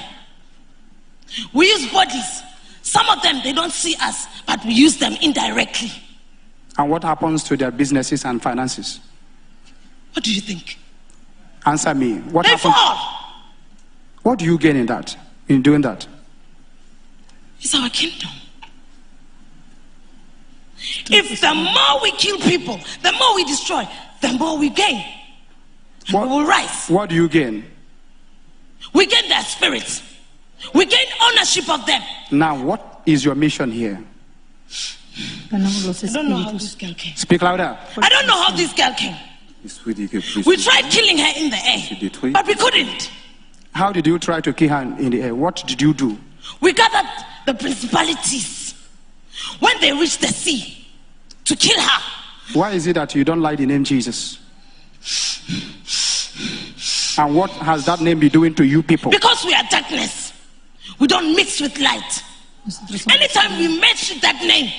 we use bodies. Some of them, they don't see us, but we use them indirectly.
And what happens to their businesses and finances?
What do you think?
Answer me. What
They
happens?
fall.
What do you gain in that? In doing that?
It's our kingdom. If the more we kill people, the more we destroy, the more we gain. And
What-
we will rise.
What do you gain?
We gain their spirits. We gain ownership of them.
Now, what is your mission here?
Ganamos los
I don't know how
espíritus.
this girl came.
Speak louder.
I don't know how this girl came.
L'esprit dit que plus
We tried killing her in the
C'est
air,
détruit.
but we couldn't.
How did you try to kill her in the air? What did you do?
We gathered the principalities when they reached the sea to kill her.
Why is it that you don't like the name Jesus? And what has that name been doing to you people?
Because we are darkness, we don't mix with light.
Nosotros somos-
Anytime we match with that name,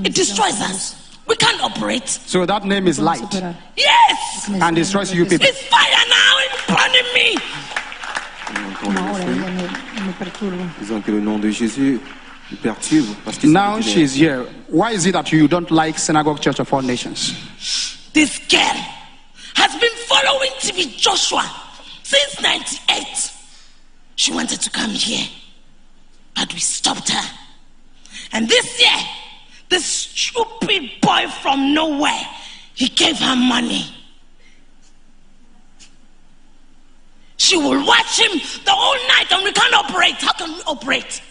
it destroys us. We can't operate.
So that name is
podemos
light
operar.
Yes,
and destroys you people.
it's fire now in front of me.
on entend
Como
le
ahora
feu,
ella me perturba.
disant que le nom de Jésus le perturbe parce qu'il
Now
s'est
she's here. Why is it that you don't like Synagogue Church of All Nations?
This girl has been following TB Joshua since 98. She wanted to come here, but we stopped her. And this year, the stupid boy from nowhere, he gave her money. She will watch him the whole night and we can't operate. How can we operate?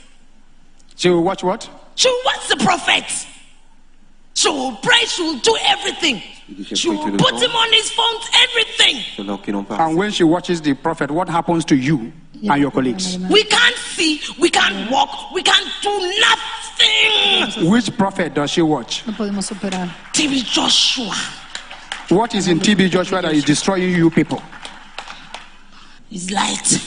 She will watch what?
She will watch the prophets. She will pray, she will do everything. She will put him on his phones, everything.
alors qu'ils n'ont pas.
And when she watches the prophet, what happens to you? and your colleagues?
We can't see, we can't walk, we can't do nothing.
Which prophet does she watch?
No podemos operar.
TB Joshua.
What is in TB Joshua that is destroying you people?
Is light.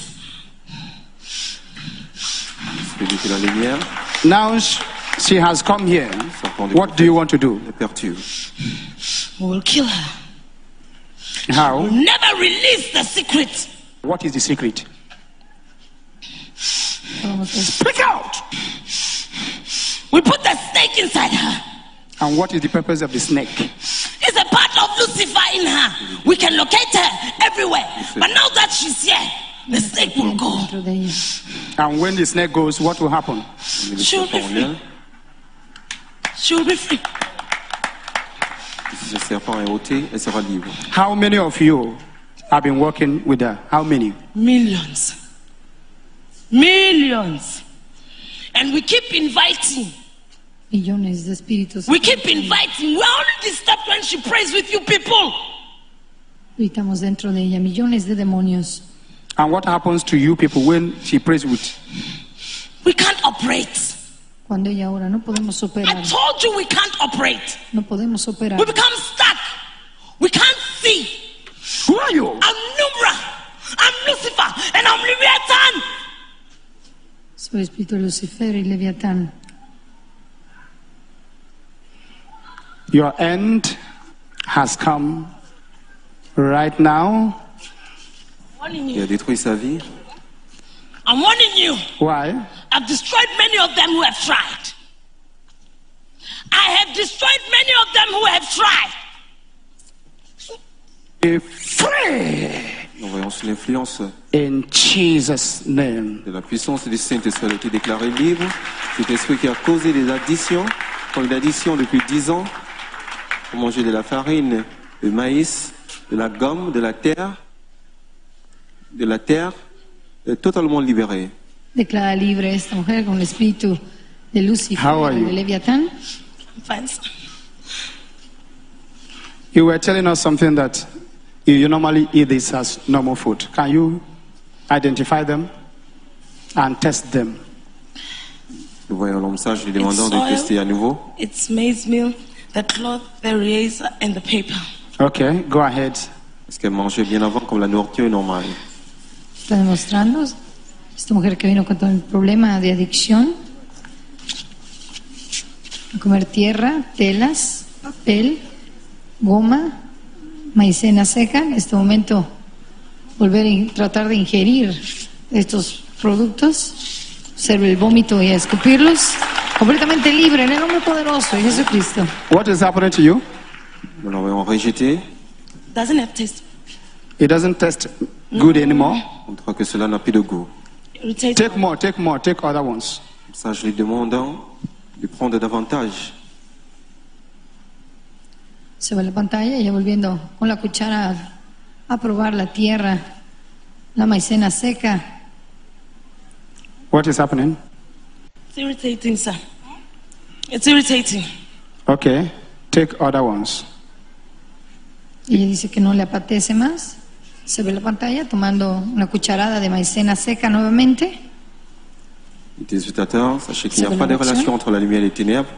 Celui qui est la lumière,
Now she has come here. What do you want to do?
le perturbe.
We will kill her.
How?
Never release the secret.
What is the secret?
Vamos a
Speak out!
We put the snake inside her.
And what is the purpose of the snake?
It's a part of Lucifer in her. We can locate her everywhere. But now that she's here, the snake will go.
dentro de ella.
And when the snake goes, what will happen?
Mais le
She'll be
serpent
free.
revient.
She'll be free.
Si ce serpent est ôté, elle sera libre.
How many of you have been working with her? How many?
Millions. Millions. And we keep inviting.
Millones de espíritus.
We keep inviting. We're only disturbed when she prays with you people.
Y estamos dentro de ella. Millones de demonios.
And what happens to you people when she prays with?
We can't operate.
Cuando ella ora, no podemos
I
operar.
told you we can't operate.
No podemos operar.
We become stuck. We can't see.
Who are you?
I'm Numra. I'm Lucifer. And I'm Leviathan.
Soy espíritu de Lucifer y Leviatán.
Your end has come right now.
Warning
Qui
you.
a détruit sa vie.
I'm warning you.
Why?
I've destroyed many of them who have tried. I have destroyed many of them who have tried.
Be free
Nous voyons sous l'influence
in Jesus' name.
de la puissance du Saint-Esprit, elle a été déclarée libre. Cet esprit qui a causé des addictions, comme une addiction depuis 10 ans, pour manger de la farine, du maïs, de la gomme, de la terre, est totalement libérée.
Declara libre esta mujer con el espíritu de Lucifer
How are
y
you?
de Leviatán.
I'm fine, sir.
You were telling us something that you normally eat this as normal food. Can you identify them and test them?
Nous voyons l'homme sage lui demandant
It's
de
oil.
tester à nouveau.
It's maize meal, the cloth, the razor, and the paper.
Okay, go ahead.
Est-ce qu'elle mangeait bien avant comme la nourriture normale?
Está demostrando esta mujer que vino con todo el problema de adicción. A comer tierra, telas, papel, goma, maicena seca. En este momento volver a tratar de ingerir estos productos, hacer el vómito y a escupirlos. Completamente libre en el nombre poderoso de Jesucristo.
What is happening to you?
Nous l'avons rejeté.
Doesn't have taste.
It doesn't taste good anymore.
On croit que cela n'a plus de goût.
Irritate.
Take more, take more, take other ones.
L'homme sage lui demandant de prendre davantage.
Se va a la pantalla y ya volviendo con la cuchara a probar la tierra, la maicena seca.
What is happening?
It's irritating, sir. It's irritating.
Okay, take other ones.
Y ella dice que no le apetece más. Se ve la pantalla tomando una cucharada de maicena seca nuevamente.
Les téléspectateurs, sachez qu'il n'y
C'est
a pas de
la
relation entre la lumière et les ténèbres.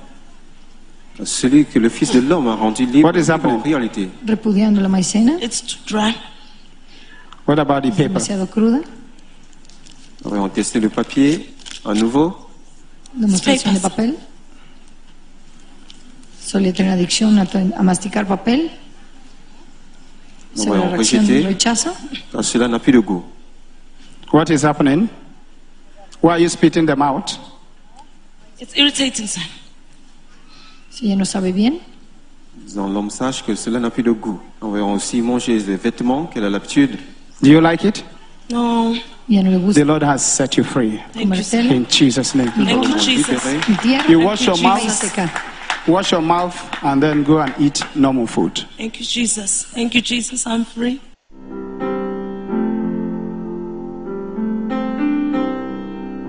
Celui que le Fils de l'homme a rendu libre
What is happening?
en réalité.
Repudiando la maicena,
It's too dry.
What about the paper?
demasiado cruda.
Nous allons tester le papier à nouveau.
Demostración de papel. Solía tener adicción a masticar papel.
Nous
Se ve la
allons
reacción de
rejeter.
rechazo.
Car cela n'a plus de goût.
What is happening? Why are you spitting them out?
It's irritating, sir.
Si ella no sabe bien,
Disons l'homme sache que cela n'a plus de goût. Nous allons aussi manger des vêtements qu'elle a l'habitude.
Do you like it?
No.
ya no le
The
gusta
Lord has set you free
Thank you, sir.
comer tela,
in Jesus' name.
Thank you,
Nous allons
Jesus.
libérer.
y tierra,
You wash your
y
mouth.
maíz seca.
Wash your mouth and then go and eat normal food.
Thank you, Jesus. Thank you, Jesus. I'm free.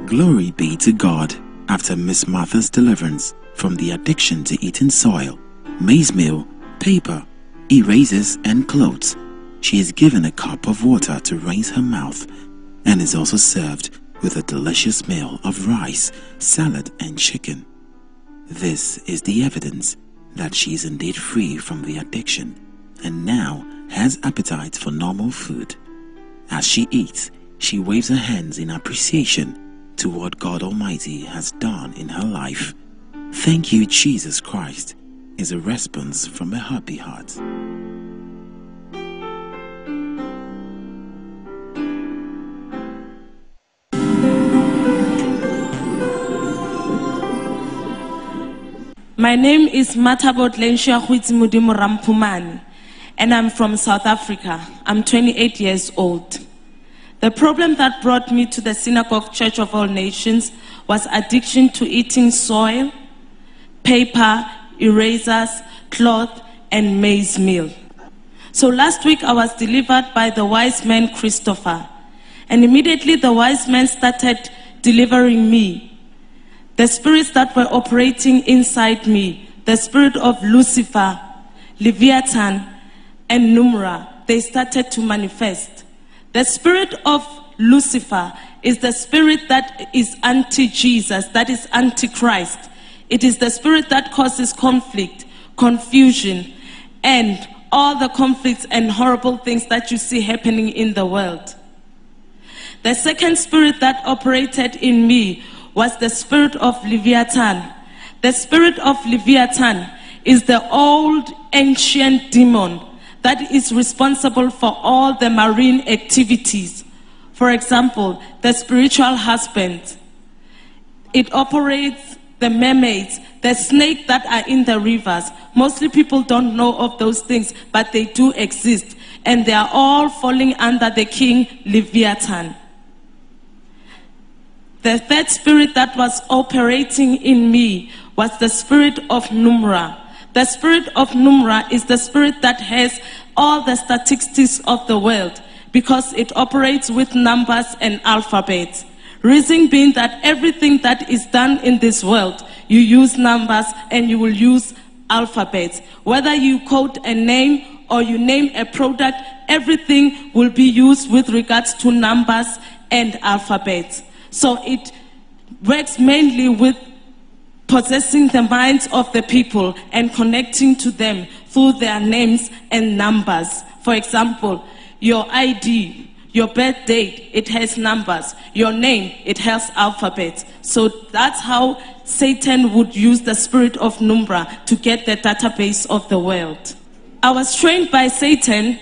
Glory be to God. After Miss Martha's deliverance from the addiction to eating soil, maize meal, paper, erasers, and clothes, she is given a cup of water to rinse her mouth and is also served with a delicious meal of rice, salad, and chicken. This is the evidence that she is indeed free from the addiction and now has appetite for normal food. As she eats, she waves her hands in appreciation to what God Almighty has done in her life. "Thank you, Jesus Christ," is a response from a happy heart.
My name is Matabot Lenshia Huitsimudimo Rampumani, and I'm from South Africa. I'm 28 years old. The problem that brought me to the Synagogue Church of All Nations was addiction to eating soil, paper, erasers, cloth, and maize meal. So last week I was delivered by the wise man Christopher, and immediately the wise man started delivering me. The spirits that were operating inside me, the spirit of Lucifer, Leviathan, and Numra, they started to manifest. The spirit of Lucifer is the spirit that is anti-Jesus, that is anti-Christ. It is the spirit that causes conflict, confusion, and all the conflicts and horrible things that you see happening in the world. The second spirit that operated in me was the spirit of Leviathan. The spirit of Leviathan is the old ancient demon that is responsible for all the marine activities. For example, the spiritual husband. It operates the mermaids, the snakes that are in the rivers. Mostly people don't know of those things, but they do exist. And they are all falling under the king Leviathan. The third spirit that was operating in me was the spirit of Numra. The spirit of Numra is the spirit that has all the statistics of the world because it operates with numbers and alphabets. Reason being that everything that is done in this world, you use numbers and you will use alphabets. Whether you quote a name or you name a product, everything will be used with regards to numbers and alphabets. So it works mainly with possessing the minds of the people and connecting to them through their names and numbers. For example, your ID, your birth date, it has numbers. Your name, it has alphabets. So that's how Satan would use the spirit of Numra to get the database of the world. I was trained by Satan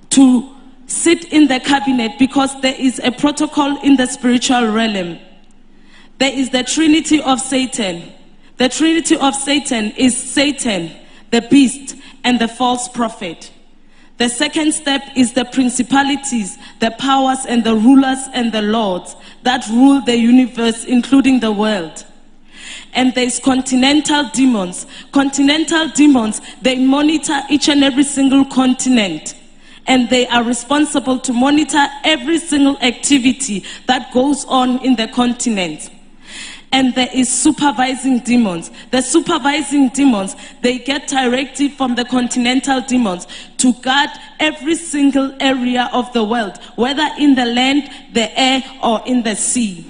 to sit in the cabinet because there is a protocol in the spiritual realm. There is the Trinity of Satan. The Trinity of Satan is Satan, the beast, and the false prophet. The second step is the principalities, the powers, and the rulers and the lords that rule the universe, including the world. And there's continental demons. Continental demons, they monitor each and every single continent. And they are responsible to monitor every single activity that goes on in the continent. And there is supervising demons. The supervising demons, they get directive from the continental demons to guard every single area of the world, whether in the land, the air, or in the sea.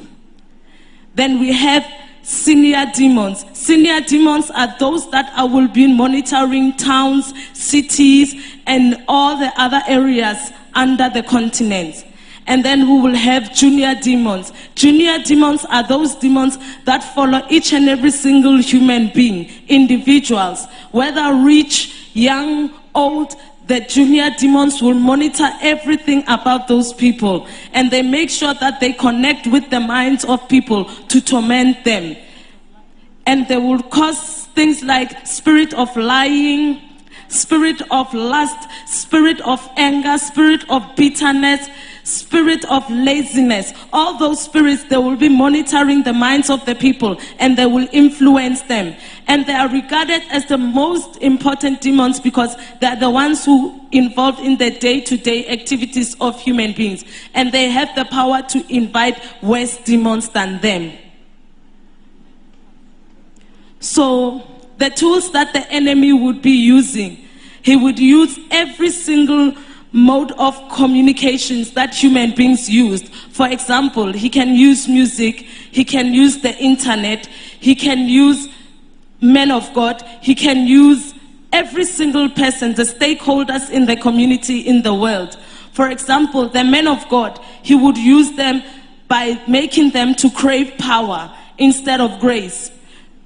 Then we have senior demons. Senior demons are those that will be monitoring towns, cities, and all the other areas under the continent. And then we will have junior demons. Junior demons are those demons that follow each and every single human being, individuals, whether rich, young, old. The junior demons will monitor everything about those people, and they make sure that they connect with the minds of people to torment them. And they will cause things like spirit of lying, spirit of lust, spirit of anger, spirit of bitterness, spirit of laziness. All those spirits, they will be monitoring the minds of the people and they will influence them. And they are regarded as the most important demons because they are the ones who involved in the day-to-day activities of human beings. And they have the power to invite worse demons than them. So the tools that the enemy would be using, he would use every single mode of communications that human beings used. For example, he can use music, he can use the internet, he can use men of God, he can use every single person, the stakeholders in the community, in the world. For example, the men of God, he would use them by making them to crave power instead of grace.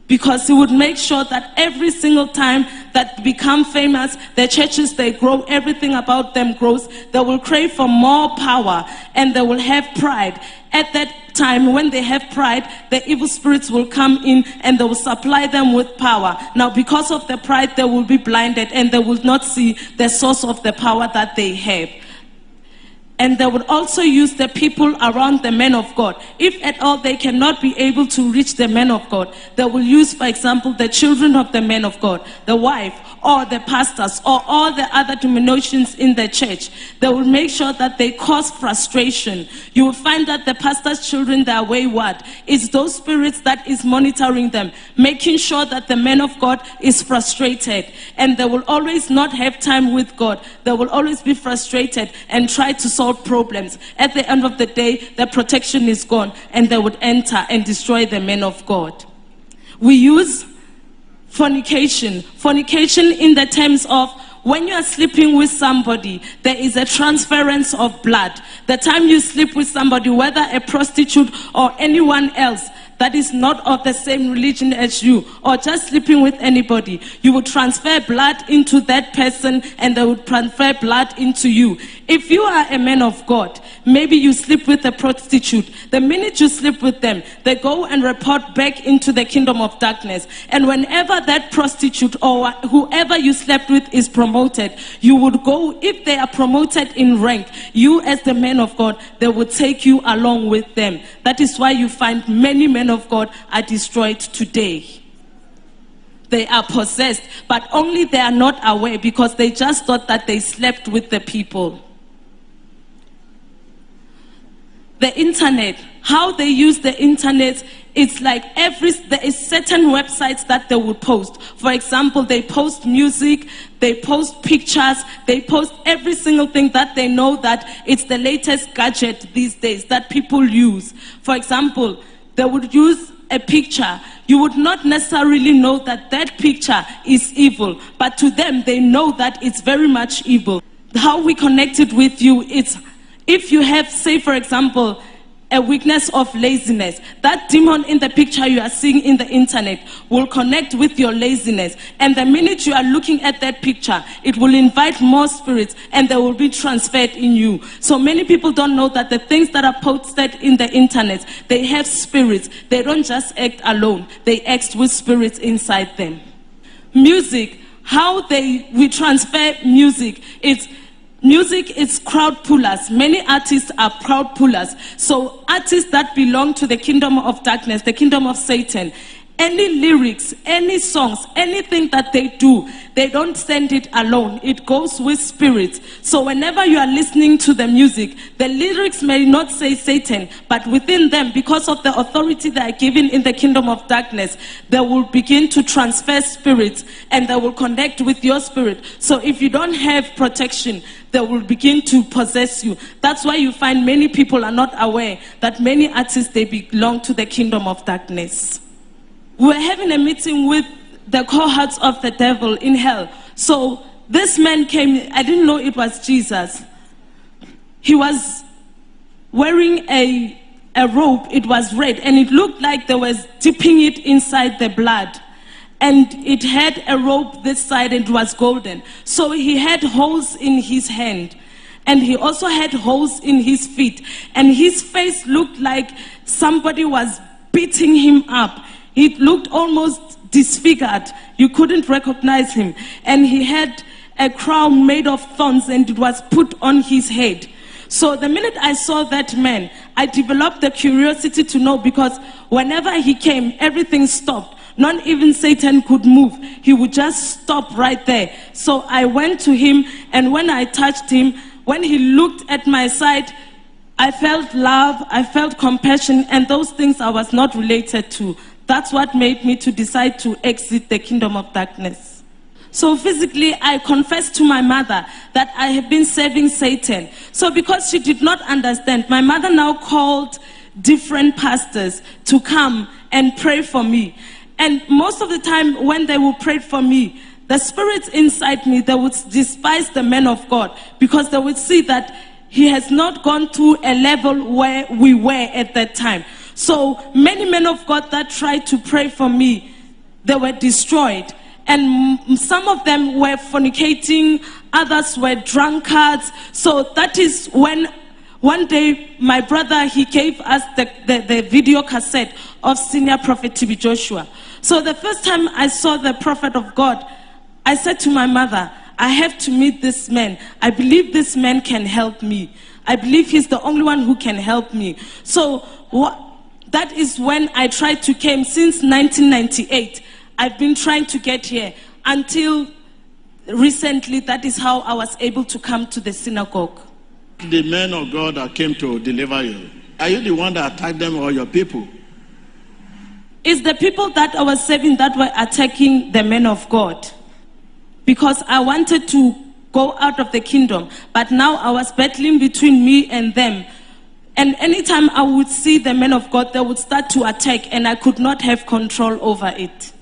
Because he would make sure that every single time that become famous, their churches, they grow, everything about them grows. They will crave for more power and they will have pride. At that time, when they have pride, the evil spirits will come in and they will supply them with power. Now, because of the pride, they will be blinded and they will not see the source of the power that they have. And they would also use the people around the men of God. If at all they cannot be able to reach the men of God, they will use, for example, the children of the men of God, the wife, or the pastors, or all the other denominations in the church. They will make sure that they cause frustration. You will find that the pastor's children, they are wayward. It's those spirits that is monitoring them, making sure that the man of God is frustrated. And they will always not have time with God. They will always be frustrated and try to solve problems. At the end of the day, the protection is gone and they would enter and destroy the men of God. We use fornication. Fornication in the terms of when you are sleeping with somebody, there is a transference of blood. The time you sleep with somebody, whether a prostitute or anyone else that is not of the same religion as you, or just sleeping with anybody, you would transfer blood into that person and they would transfer blood into you. If you are a man of God, maybe you sleep with a prostitute. The minute you sleep with them, they go and report back into the kingdom of darkness. And whenever that prostitute or whoever you slept with is promoted, you would go, if they are promoted in rank, you as the man of God, they would take you along with them. That is why you find many men of God are destroyed today. They are possessed, but only they are not aware because they just thought that they slept with the people. The internet, how they use the internet, it's like there is certain websites that they would post. For example, they post music, they post pictures, they post every single thing that they know that it's the latest gadget these days that people use. For example, they would use a picture. You would not necessarily know that that picture is evil, but to them, they know that it's very much evil. How we connected with you, it's if you have, say for example, a weakness of laziness, that demon in the picture you are seeing in the internet will connect with your laziness. And the minute you are looking at that picture, it will invite more spirits and they will be transferred in you. So many people don't know that the things that are posted in the internet, they have spirits. They don't just act alone. They act with spirits inside them. Music, how we transfer music, music is crowd pullers. Many artists are crowd pullers. So artists that belong to the kingdom of darkness, the kingdom of Satan, any lyrics, any songs, anything that they do, they don't send it alone. It goes with spirits. So whenever you are listening to the music, the lyrics may not say Satan, but within them, because of the authority they are given in the kingdom of darkness, they will begin to transfer spirits and they will connect with your spirit. So if you don't have protection, they will begin to possess you. That's why you find many people are not aware that many artists, they belong to the kingdom of darkness. We were having a meeting with the cohorts of the devil in hell. So this man came, I didn't know it was Jesus. He was wearing a robe, it was red, and it looked like they was dipping it inside the blood. And it had a rope this side and it was golden. So he had holes in his hand. And he also had holes in his feet. And his face looked like somebody was beating him up. It looked almost disfigured. You couldn't recognize him. And he had a crown made of thorns and it was put on his head. So the minute I saw that man, I developed the curiosity to know, because whenever he came, everything stopped. Not even Satan could move. He would just stop right there. So I went to him, and when I touched him, when he looked at my side, I felt love, I felt compassion, and those things I was not related to. That's what made me to decide to exit the kingdom of darkness. So physically, I confessed to my mother that I had been serving Satan. So because she did not understand, my mother now called different pastors to come and pray for me. And most of the time when they would pray for me, the spirits inside me, they would despise the man of God because they would see that he has not gone to a level where we were at that time. So many men of God that tried to pray for me, they were destroyed. And some of them were fornicating, others were drunkards. So that is when one day my brother, he gave us the video cassette of Senior Prophet TB Joshua. So the first time I saw the prophet of God, I said to my mother, I have to meet this man. I believe this man can help me. I believe he's the only one who can help me. So that is when I tried to come since 1998. I've been trying to get here until recently. That is how I was able to come to the synagogue.
The men of God that came to deliver you, are you the one that attacked them or your people?
It's the people that I was serving that were attacking the men of God. Because I wanted to go out of the kingdom. But now I was battling between me and them. And anytime I would see the men of God, they would start to attack and I could not have control over it.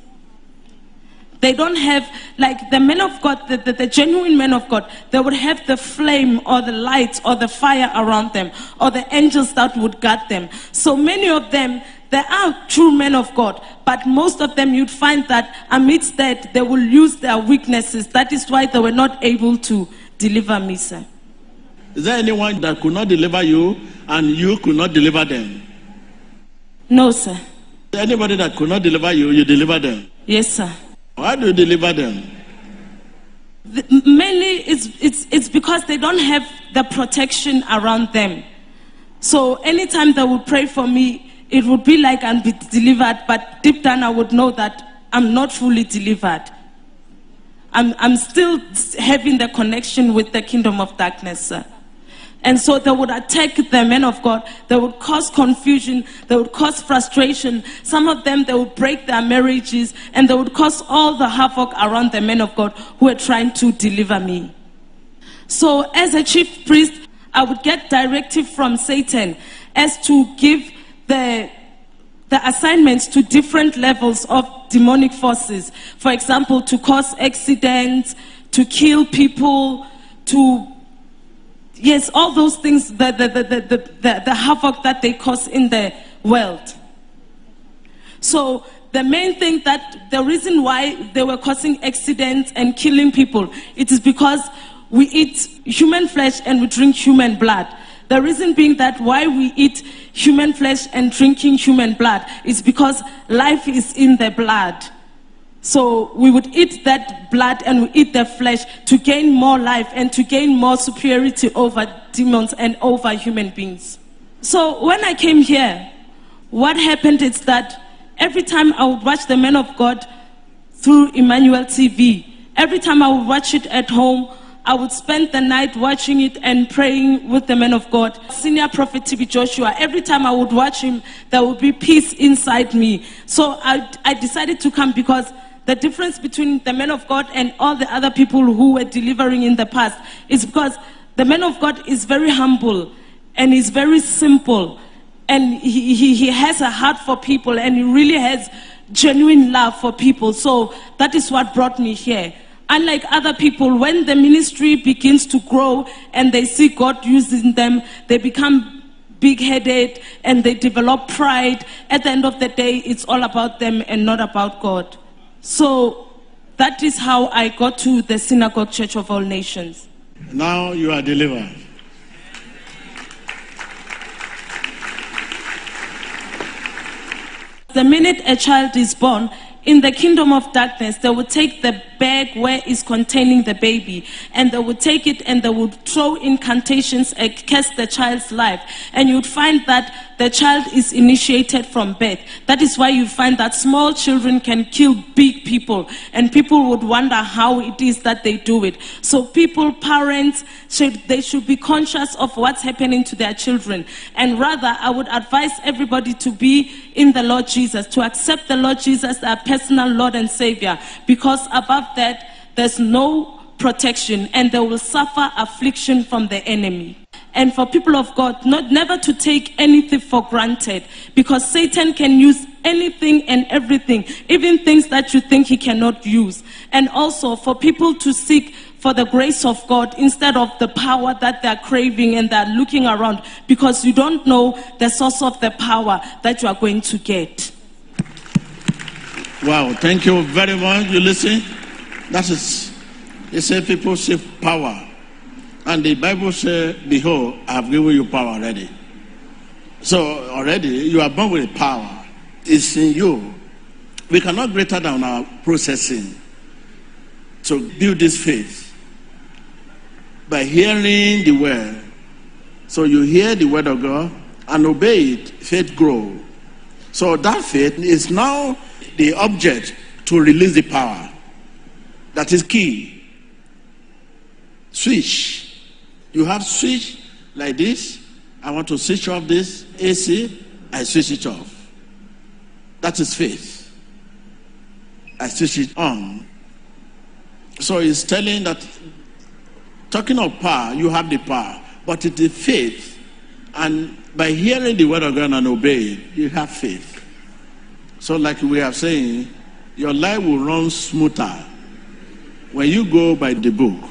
They don't have, like the men of God, the genuine men of God, they would have the flame or the light or the fire around them or the angels that would guard them. So many of them, they are true men of God, but most of them you'd find that amidst that they will use their weaknesses. That is why they were not able to deliver me, sir.
Is there anyone that could not deliver you and you could not deliver them?
No, sir.
Anybody that could not deliver you, you deliver them?
Yes, sir.
Why do you deliver them?
Mainly it's because they don't have the protection around them. So anytime they would pray for me, it would be like I'm delivered, but deep down I would know that I'm not fully delivered. I'm still having the connection with the kingdom of darkness, sir. And so they would attack the men of God. They would cause confusion. They would cause frustration. Some of them, they would break their marriages. And they would cause all the havoc around the men of God who were trying to deliver me. So as a chief priest, I would get directive from Satan as to give the assignments to different levels of demonic forces. For example, to cause accidents, to kill people, to... Yes, all those things, the havoc that they cause in the world. So the main thing the reason why they were causing accidents and killing people, it is because we eat human flesh and we drink human blood. The reason being that why we eat human flesh and drinking human blood is because life is in the blood. So we would eat that blood and we eat the flesh to gain more life and to gain more superiority over demons and over human beings. So when I came here, what happened is that every time I would watch the men of God through Emmanuel TV, every time I would watch it at home, I would spend the night watching it and praying with the men of God. Senior Prophet TB Joshua, every time I would watch him, there would be peace inside me. So I decided to come because the difference between the men of God and all the other people who were delivering in the past is because the man of God is very humble and he's very simple. And he has a heart for people and he really has genuine love for people. So that is what brought me here. Unlike other people, when the ministry begins to grow and they see God using them, they become big-headed and they develop pride. At the end of the day, it's all about them and not about God. So that is how I got to the Synagogue Church of All Nations.
Now you are delivered.
The minute a child is born, in the kingdom of darkness, they would take the bag where is containing the baby, and they would take it and they would throw incantations against the child's life. And you would find that the child is initiated from birth. That is why you find that small children can kill big people, and people would wonder how it is that they do it. So people, parents, they should be conscious of what's happening to their children. And rather, I would advise everybody to be in the Lord Jesus, to accept the Lord Jesus as personal Lord and Savior, because above that, there's no protection, and they will suffer affliction from the enemy. And for people of God, never to take anything for granted, because Satan can use anything and everything, even things that you think he cannot use. And also for people to seek for the grace of God instead of the power that they're craving and they're looking around, because you don't know the source of the power that you are going to get.
Wow, thank you very much. You listen? That is, they say people seek power. And the Bible says, behold, I have given you power already. So already you are born with power. It's in you. We cannot greater than our processing to build this faith by hearing the word. So you hear the word of God and obey it, faith grow. So that faith is now the object to release the power. That is key. Switch. You have switch like this. I want to switch off this AC. I switch it off. That is faith. I switch it on. So it's telling that, talking of power, you have the power, but it is faith. And by hearing the word of God and obey it, you have faith. So like we are saying, your life will run smoother when you go by the book.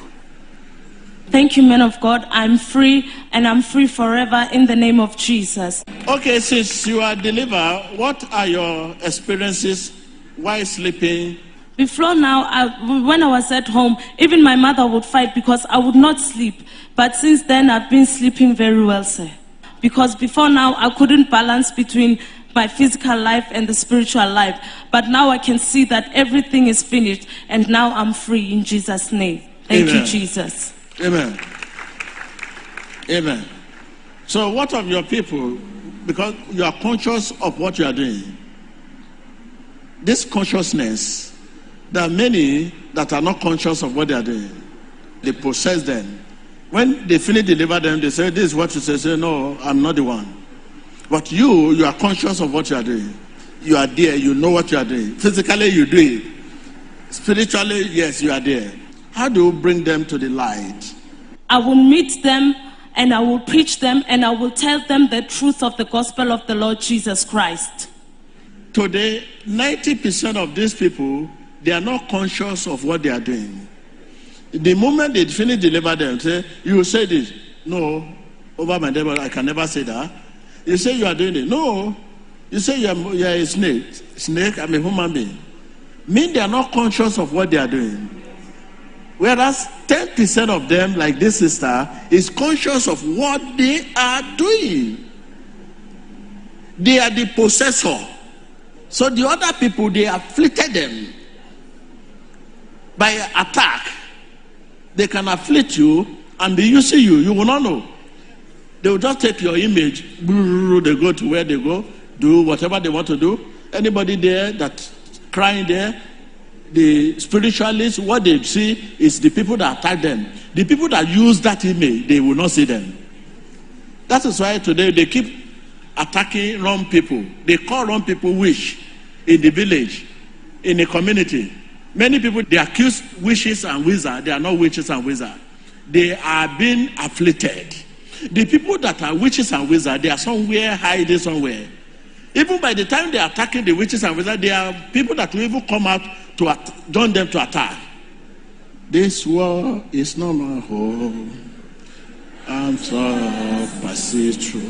Thank you, man of God. I'm free, and I'm free forever in the name of Jesus.
Okay, since you are delivered, what are your experiences while sleeping?
Before now, when I was at home, even my mother would fight because I would not sleep. But since then, I've been sleeping very well, sir. Because before now, I couldn't balance between my physical life and the spiritual life. But now I can see that everything is finished, and now I'm free in Jesus' name. Thank you, Jesus.
Amen. Amen. So what of your people, because you are conscious of what you are doing, this consciousness, there are many that are not conscious of what they are doing. They possess them. When they finish deliver them, they say, this is what you say, no, I'm not the one. But you are conscious of what you are doing. You are there, you know what you are doing. Physically, you do it. Spiritually, yes, you are there. How do you bring them to the light?
I will meet them, and I will preach them, and I will tell them the truth of the gospel of the Lord Jesus Christ.
Today, 90% of these people, they are not conscious of what they are doing. The moment they finish deliver them, say, you will say this. No, over my devil, I can never say that. You say you are doing it. No, you say you are a snake. Snake, I'm a human being. Mean they are not conscious of what they are doing. Whereas 10% of them, like this sister, is conscious of what they are doing. They are the possessor. So the other people, they afflicted them by attack. They can afflict you and be using you. You will not know. They will just take your image. They go to where they go, do whatever they want to do. Anybody there that's crying there, the spiritualists, what they see is the people that attack them. The people that use that image, they will not see them. That is why today they keep attacking wrong people. They call wrong people witch in the village, in the community. Many people, they accuse witches and wizards. They are not witches and wizards. They are being afflicted. The people that are witches and wizards, they are somewhere hiding somewhere. Even by the time they are attacking the witches and wizards, there are people that will even come out to join them to attack. This war is not my home. I'm sorry, pass it through.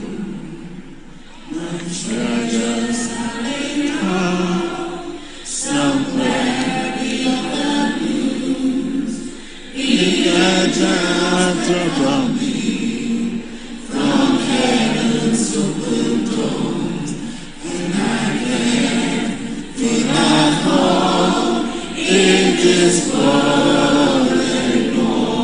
Somewhere beyond the blues, from me, from heaven's open doors, and I can feel at home in this world anymore.